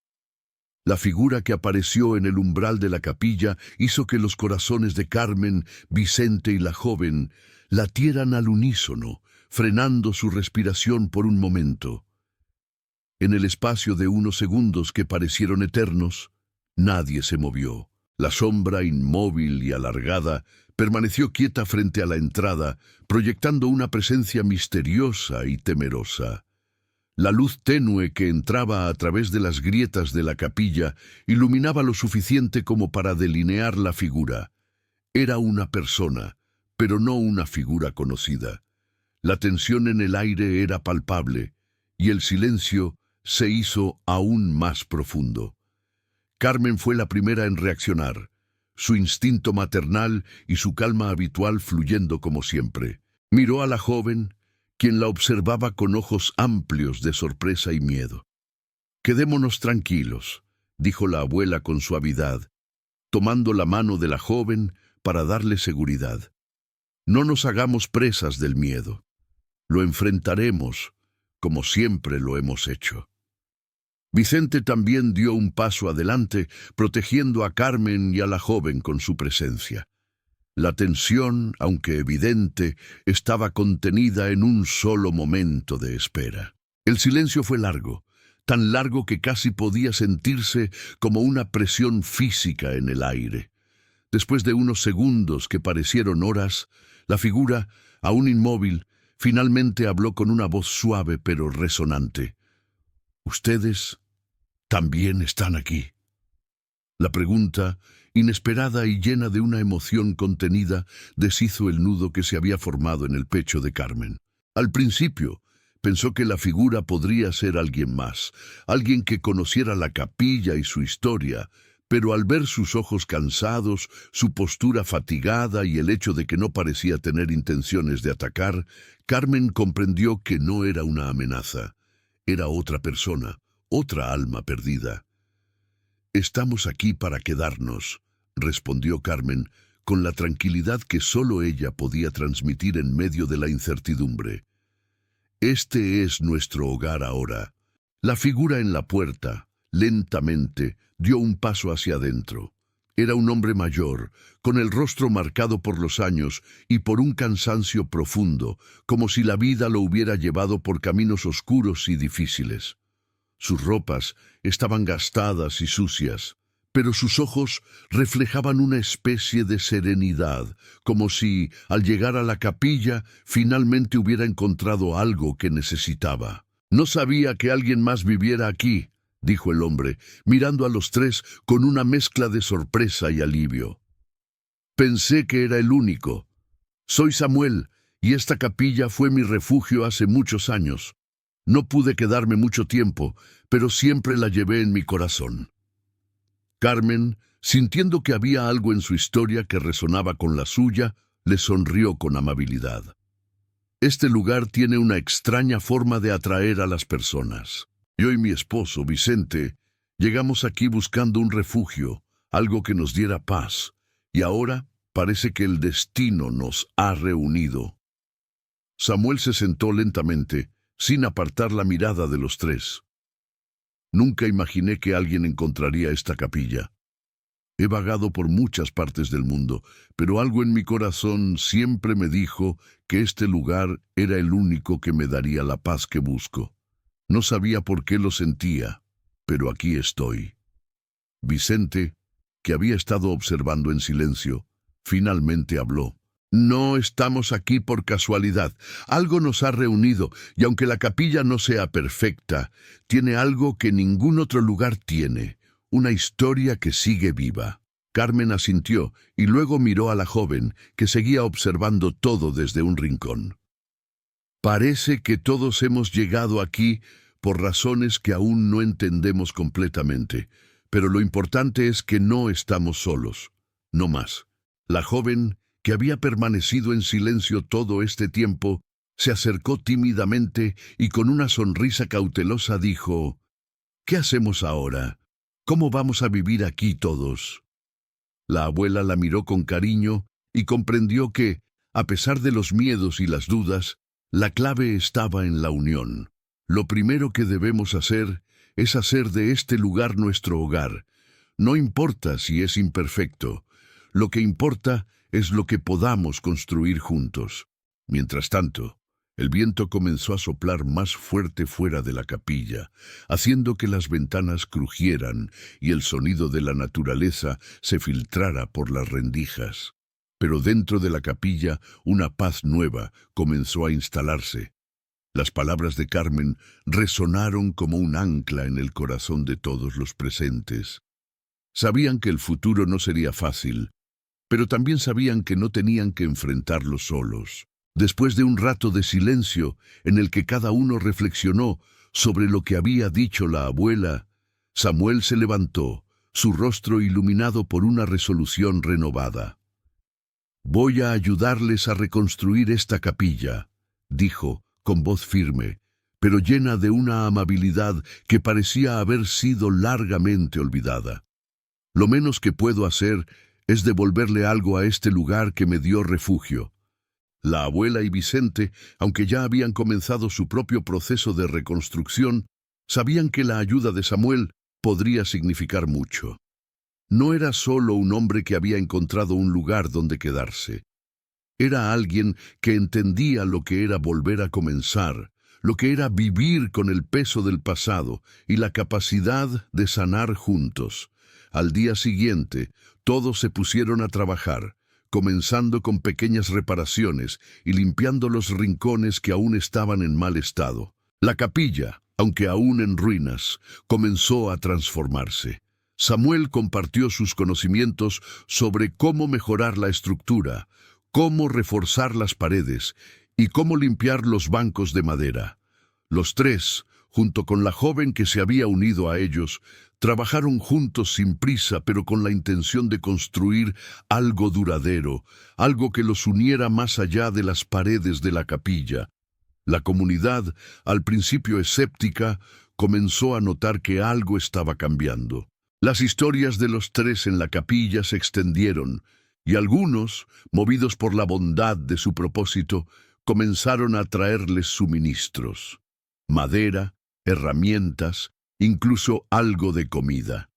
La figura que apareció en el umbral de la capilla hizo que los corazones de Carmen, Vicente y la joven latieran al unísono, frenando su respiración por un momento. En el espacio de unos segundos que parecieron eternos, nadie se movió. La sombra, inmóvil y alargada, permaneció quieta frente a la entrada, proyectando una presencia misteriosa y temerosa. La luz tenue que entraba a través de las grietas de la capilla iluminaba lo suficiente como para delinear la figura. Era una persona, pero no una figura conocida. La tensión en el aire era palpable, y el silencio se hizo aún más profundo. Carmen fue la primera en reaccionar, su instinto maternal y su calma habitual fluyendo como siempre. Miró a la joven, quien la observaba con ojos amplios de sorpresa y miedo. «Quedémonos tranquilos», dijo la abuela con suavidad, tomando la mano de la joven para darle seguridad. «No nos hagamos presas del miedo. Lo enfrentaremos, como siempre lo hemos hecho». Vicente también dio un paso adelante, protegiendo a Carmen y a la joven con su presencia. La tensión, aunque evidente, estaba contenida en un solo momento de espera. El silencio fue largo, tan largo que casi podía sentirse como una presión física en el aire. Después de unos segundos que parecieron horas, la figura, aún inmóvil, finalmente habló con una voz suave pero resonante. «¿Ustedes también están aquí?» La pregunta, inesperada y llena de una emoción contenida, deshizo el nudo que se había formado en el pecho de Carmen. Al principio, pensó que la figura podría ser alguien más, alguien que conociera la capilla y su historia, pero al ver sus ojos cansados, su postura fatigada y el hecho de que no parecía tener intenciones de atacar, Carmen comprendió que no era una amenaza. Era otra persona, otra alma perdida. «Estamos aquí para quedarnos», respondió Carmen, con la tranquilidad que solo ella podía transmitir en medio de la incertidumbre. «Este es nuestro hogar ahora». La figura en la puerta, lentamente, dio un paso hacia adentro. Era un hombre mayor, con el rostro marcado por los años y por un cansancio profundo, como si la vida lo hubiera llevado por caminos oscuros y difíciles. Sus ropas estaban gastadas y sucias, pero sus ojos reflejaban una especie de serenidad, como si, al llegar a la capilla, finalmente hubiera encontrado algo que necesitaba. «No sabía que alguien más viviera aquí», dijo el hombre, mirando a los tres con una mezcla de sorpresa y alivio. «Pensé que era el único. Soy Samuel, y esta capilla fue mi refugio hace muchos años. No pude quedarme mucho tiempo, pero siempre la llevé en mi corazón». Carmen, sintiendo que había algo en su historia que resonaba con la suya, le sonrió con amabilidad. «Este lugar tiene una extraña forma de atraer a las personas. Yo y mi esposo, Vicente, llegamos aquí buscando un refugio, algo que nos diera paz, y ahora parece que el destino nos ha reunido». Samuel se sentó lentamente, sin apartar la mirada de los tres. «Nunca imaginé que alguien encontraría esta capilla. He vagado por muchas partes del mundo, pero algo en mi corazón siempre me dijo que este lugar era el único que me daría la paz que busco. No sabía por qué lo sentía, pero aquí estoy». Vicente, que había estado observando en silencio, finalmente habló. «No estamos aquí por casualidad. Algo nos ha reunido, y aunque la capilla no sea perfecta, tiene algo que ningún otro lugar tiene, una historia que sigue viva». Carmen asintió y luego miró a la joven, que seguía observando todo desde un rincón. «Parece que todos hemos llegado aquí por razones que aún no entendemos completamente, pero lo importante es que no estamos solos. No más». La joven, que había permanecido en silencio todo este tiempo, se acercó tímidamente y con una sonrisa cautelosa dijo: «¿Qué hacemos ahora? ¿Cómo vamos a vivir aquí todos?». La abuela la miró con cariño y comprendió que, a pesar de los miedos y las dudas, la clave estaba en la unión. «Lo primero que debemos hacer es hacer de este lugar nuestro hogar. No importa si es imperfecto, lo que importa es lo que podamos construir juntos. Mientras tanto, el viento comenzó a soplar más fuerte fuera de la capilla, haciendo que las ventanas crujieran y el sonido de la naturaleza se filtrara por las rendijas. Pero dentro de la capilla una paz nueva comenzó a instalarse. Las palabras de Carmen resonaron como un ancla en el corazón de todos los presentes. Sabían que el futuro no sería fácil, pero también sabían que no tenían que enfrentarlo solos. Después de un rato de silencio en el que cada uno reflexionó sobre lo que había dicho la abuela, Samuel se levantó, su rostro iluminado por una resolución renovada. «Voy a ayudarles a reconstruir esta capilla», dijo, con voz firme, pero llena de una amabilidad que parecía haber sido largamente olvidada. «Lo menos que puedo hacer es devolverle algo a este lugar que me dio refugio». La abuela y Vicente, aunque ya habían comenzado su propio proceso de reconstrucción, sabían que la ayuda de Samuel podría significar mucho. No era solo un hombre que había encontrado un lugar donde quedarse. Era alguien que entendía lo que era volver a comenzar, lo que era vivir con el peso del pasado y la capacidad de sanar juntos. Al día siguiente, todos se pusieron a trabajar, comenzando con pequeñas reparaciones y limpiando los rincones que aún estaban en mal estado. La capilla, aunque aún en ruinas, comenzó a transformarse. Samuel compartió sus conocimientos sobre cómo mejorar la estructura, cómo reforzar las paredes y cómo limpiar los bancos de madera. Los tres, junto con la joven que se había unido a ellos, trabajaron juntos sin prisa, pero con la intención de construir algo duradero, algo que los uniera más allá de las paredes de la capilla. La comunidad, al principio escéptica, comenzó a notar que algo estaba cambiando. Las historias de los tres en la capilla se extendieron, y algunos, movidos por la bondad de su propósito, comenzaron a traerles suministros: madera, herramientas, incluso algo de comida.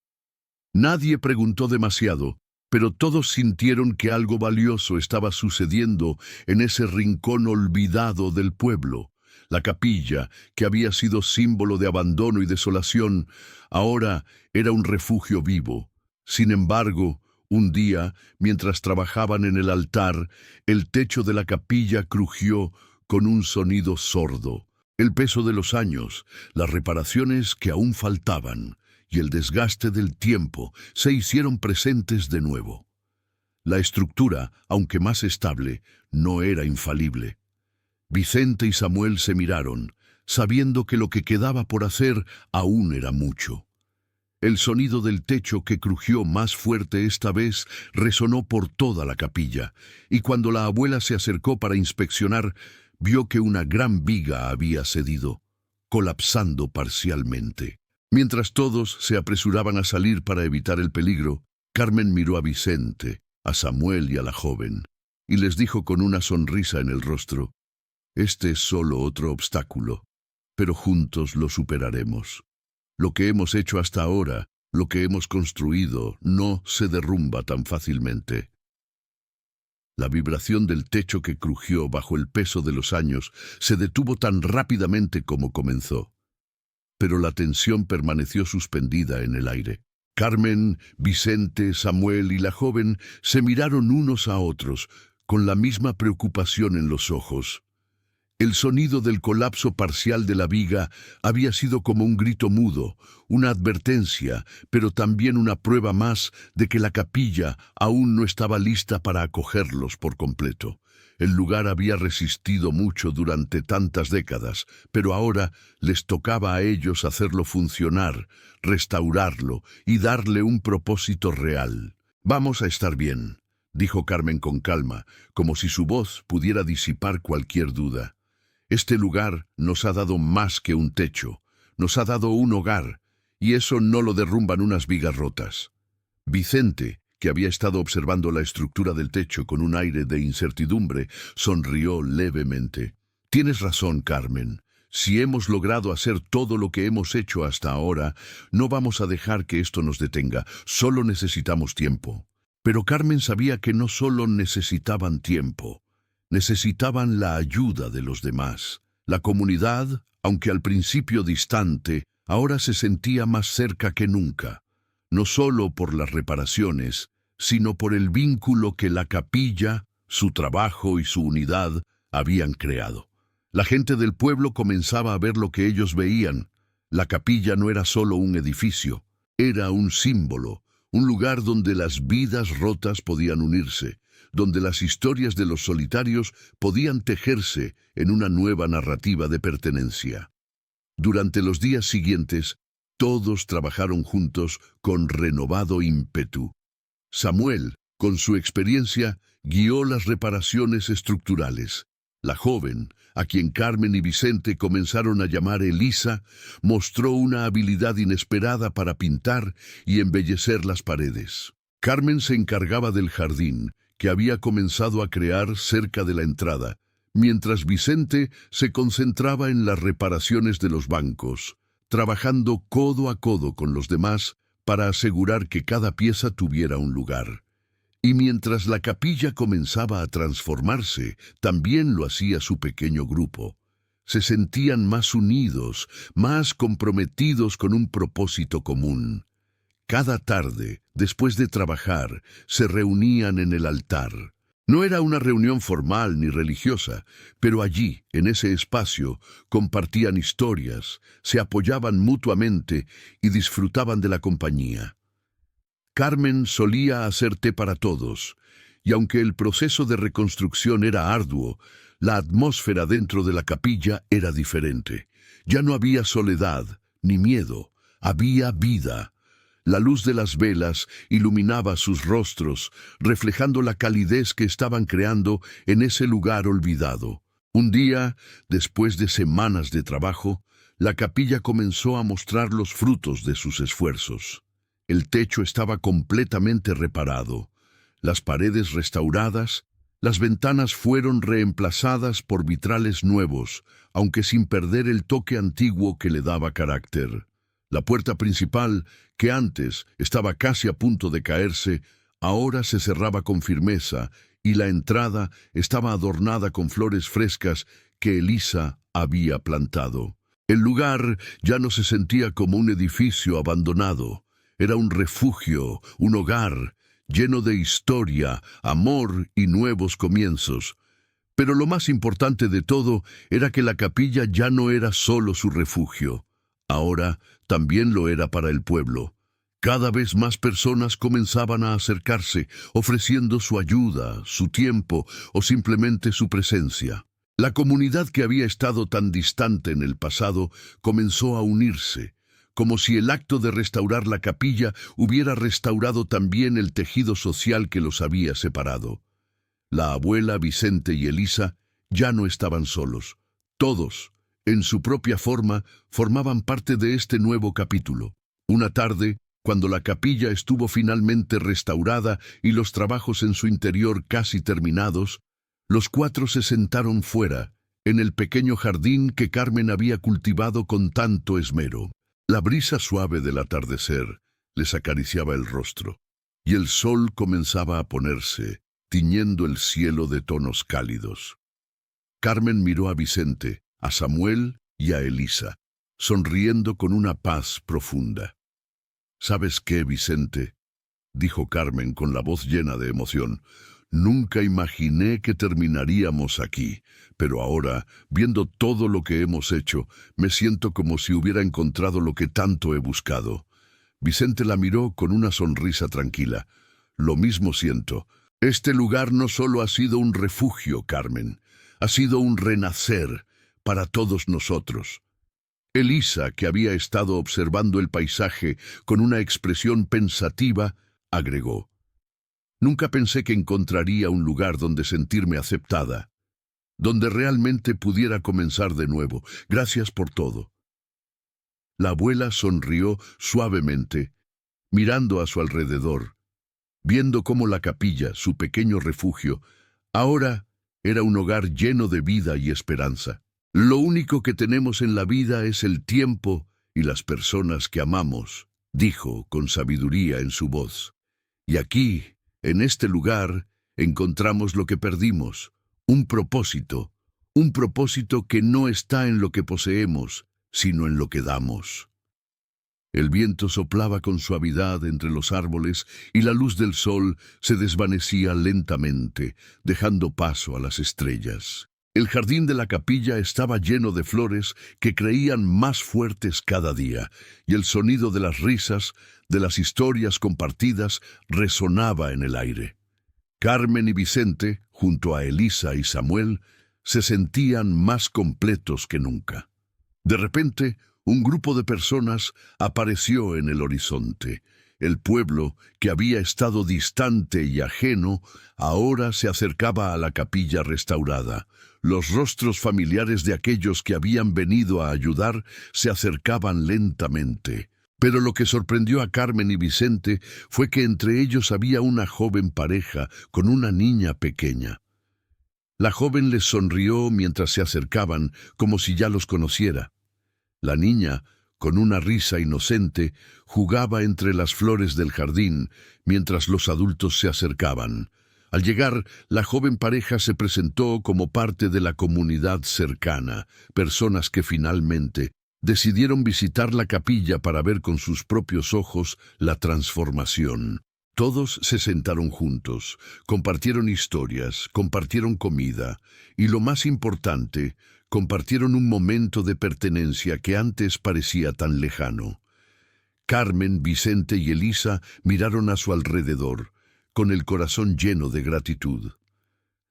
Nadie preguntó demasiado, pero todos sintieron que algo valioso estaba sucediendo en ese rincón olvidado del pueblo. La capilla, que había sido símbolo de abandono y desolación, ahora era un refugio vivo. Sin embargo, un día, mientras trabajaban en el altar, el techo de la capilla crujió con un sonido sordo. El peso de los años, las reparaciones que aún faltaban y el desgaste del tiempo se hicieron presentes de nuevo. La estructura, aunque más estable, no era infalible. Vicente y Samuel se miraron, sabiendo que lo que quedaba por hacer aún era mucho. El sonido del techo, que crujió más fuerte esta vez, resonó por toda la capilla, y cuando la abuela se acercó para inspeccionar, vio que una gran viga había cedido, colapsando parcialmente. Mientras todos se apresuraban a salir para evitar el peligro, Carmen miró a Vicente, a Samuel y a la joven, y les dijo con una sonrisa en el rostro: «Este es solo otro obstáculo, pero juntos lo superaremos. Lo que hemos hecho hasta ahora, lo que hemos construido, no se derrumba tan fácilmente». La vibración del techo, que crujió bajo el peso de los años, se detuvo tan rápidamente como comenzó. Pero la tensión permaneció suspendida en el aire. Carmen, Vicente, Samuel y la joven se miraron unos a otros, con la misma preocupación en los ojos. El sonido del colapso parcial de la viga había sido como un grito mudo, una advertencia, pero también una prueba más de que la capilla aún no estaba lista para acogerlos por completo. El lugar había resistido mucho durante tantas décadas, pero ahora les tocaba a ellos hacerlo funcionar, restaurarlo y darle un propósito real. «Vamos a estar bien», dijo Carmen con calma, como si su voz pudiera disipar cualquier duda. «Este lugar nos ha dado más que un techo, nos ha dado un hogar, y eso no lo derrumban unas vigas rotas». Vicente, que había estado observando la estructura del techo con un aire de incertidumbre, sonrió levemente. «Tienes razón, Carmen. Si hemos logrado hacer todo lo que hemos hecho hasta ahora, no vamos a dejar que esto nos detenga, solo necesitamos tiempo. Pero Carmen sabía que no solo necesitaban tiempo, necesitaban la ayuda de los demás. La comunidad, aunque al principio distante, ahora se sentía más cerca que nunca, no solo por las reparaciones, sino por el vínculo que la capilla, su trabajo y su unidad habían creado. La gente del pueblo comenzaba a ver lo que ellos veían. La capilla no era solo un edificio, era un símbolo, un lugar donde las vidas rotas podían unirse, donde las historias de los solitarios podían tejerse en una nueva narrativa de pertenencia. Durante los días siguientes, todos trabajaron juntos con renovado ímpetu. Samuel, con su experiencia, guió las reparaciones estructurales. La joven, a quien Carmen y Vicente comenzaron a llamar Elisa, mostró una habilidad inesperada para pintar y embellecer las paredes. Carmen se encargaba del jardín, que había comenzado a crear cerca de la entrada, mientras Vicente se concentraba en las reparaciones de los bancos, trabajando codo a codo con los demás para asegurar que cada pieza tuviera un lugar. Y mientras la capilla comenzaba a transformarse, también lo hacía su pequeño grupo. Se sentían más unidos, más comprometidos con un propósito común. Cada tarde, después de trabajar, se reunían en el altar. No era una reunión formal ni religiosa, pero allí, en ese espacio, compartían historias, se apoyaban mutuamente y disfrutaban de la compañía. Carmen solía hacer té para todos, y aunque el proceso de reconstrucción era arduo, la atmósfera dentro de la capilla era diferente. Ya no había soledad ni miedo, había vida. La luz de las velas iluminaba sus rostros, reflejando la calidez que estaban creando en ese lugar olvidado. Un día, después de semanas de trabajo, la capilla comenzó a mostrar los frutos de sus esfuerzos. El techo estaba completamente reparado, las paredes restauradas, las ventanas fueron reemplazadas por vitrales nuevos, aunque sin perder el toque antiguo que le daba carácter. La puerta principal, que antes estaba casi a punto de caerse, ahora se cerraba con firmeza y la entrada estaba adornada con flores frescas que Elisa había plantado. El lugar ya no se sentía como un edificio abandonado. Era un refugio, un hogar, lleno de historia, amor y nuevos comienzos. Pero lo más importante de todo era que la capilla ya no era solo su refugio. Ahora también lo era para el pueblo. Cada vez más personas comenzaban a acercarse, ofreciendo su ayuda, su tiempo o simplemente su presencia. La comunidad que había estado tan distante en el pasado comenzó a unirse, como si el acto de restaurar la capilla hubiera restaurado también el tejido social que los había separado. La abuela, Vicente y Elisa ya no estaban solos. Todos, en su propia forma, formaban parte de este nuevo capítulo. Una tarde, cuando la capilla estuvo finalmente restaurada y los trabajos en su interior casi terminados, los cuatro se sentaron fuera, en el pequeño jardín que Carmen había cultivado con tanto esmero. La brisa suave del atardecer les acariciaba el rostro, y el sol comenzaba a ponerse, tiñendo el cielo de tonos cálidos. Carmen miró a Vicente, a Samuel y a Elisa, sonriendo con una paz profunda. «¿Sabes qué, Vicente?», dijo Carmen con la voz llena de emoción. «Nunca imaginé que terminaríamos aquí, pero ahora, viendo todo lo que hemos hecho, me siento como si hubiera encontrado lo que tanto he buscado». Vicente la miró con una sonrisa tranquila. «Lo mismo siento. Este lugar no solo ha sido un refugio, Carmen, ha sido un renacer para todos nosotros». Elisa, que había estado observando el paisaje con una expresión pensativa, agregó: «Nunca pensé que encontraría un lugar donde sentirme aceptada, donde realmente pudiera comenzar de nuevo. Gracias por todo». La abuela sonrió suavemente, mirando a su alrededor, viendo cómo la capilla, su pequeño refugio, ahora era un hogar lleno de vida y esperanza. Lo único que tenemos en la vida es el tiempo y las personas que amamos, dijo con sabiduría en su voz. Y aquí, en este lugar, encontramos lo que perdimos, un propósito que no está en lo que poseemos, sino en lo que damos. El viento soplaba con suavidad entre los árboles y la luz del sol se desvanecía lentamente, dejando paso a las estrellas. El jardín de la capilla estaba lleno de flores que creían más fuertes cada día, y el sonido de las risas, de las historias compartidas, resonaba en el aire. Carmen y Vicente, junto a Elisa y Samuel, se sentían más completos que nunca. De repente, un grupo de personas apareció en el horizonte. El pueblo, que había estado distante y ajeno, ahora se acercaba a la capilla restaurada. Los rostros familiares de aquellos que habían venido a ayudar se acercaban lentamente. Pero lo que sorprendió a Carmen y Vicente fue que entre ellos había una joven pareja con una niña pequeña. La joven les sonrió mientras se acercaban, como si ya los conociera. La niña, con una risa inocente, jugaba entre las flores del jardín, mientras los adultos se acercaban. Al llegar, la joven pareja se presentó como parte de la comunidad cercana, personas que finalmente decidieron visitar la capilla para ver con sus propios ojos la transformación. Todos se sentaron juntos, compartieron historias, compartieron comida y, lo más importante, compartieron un momento de pertenencia que antes parecía tan lejano. Carmen, Vicente y Elisa miraron a su alrededor, con el corazón lleno de gratitud.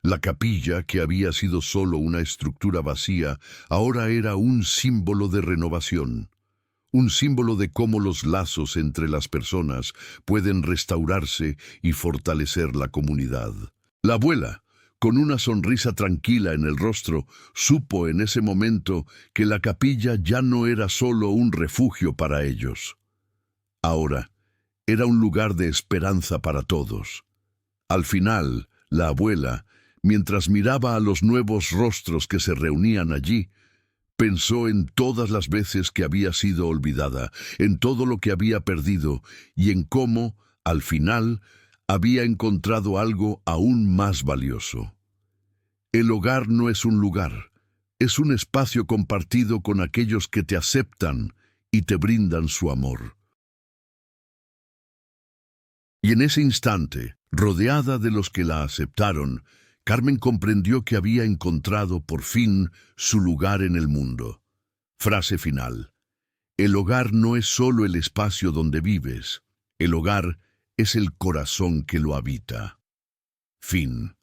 La capilla, que había sido solo una estructura vacía, ahora era un símbolo de renovación. Un símbolo de cómo los lazos entre las personas pueden restaurarse y fortalecer la comunidad. La abuela, con una sonrisa tranquila en el rostro, supo en ese momento que la capilla ya no era solo un refugio para ellos. Ahora, era un lugar de esperanza para todos. Al final, la abuela, mientras miraba a los nuevos rostros que se reunían allí, pensó en todas las veces que había sido olvidada, en todo lo que había perdido y en cómo, al final, había encontrado algo aún más valioso. El hogar no es un lugar, es un espacio compartido con aquellos que te aceptan y te brindan su amor. Y en ese instante, rodeada de los que la aceptaron, Carmen comprendió que había encontrado por fin su lugar en el mundo. Frase final. El hogar no es solo el espacio donde vives, el hogar es el corazón que lo habita. Fin.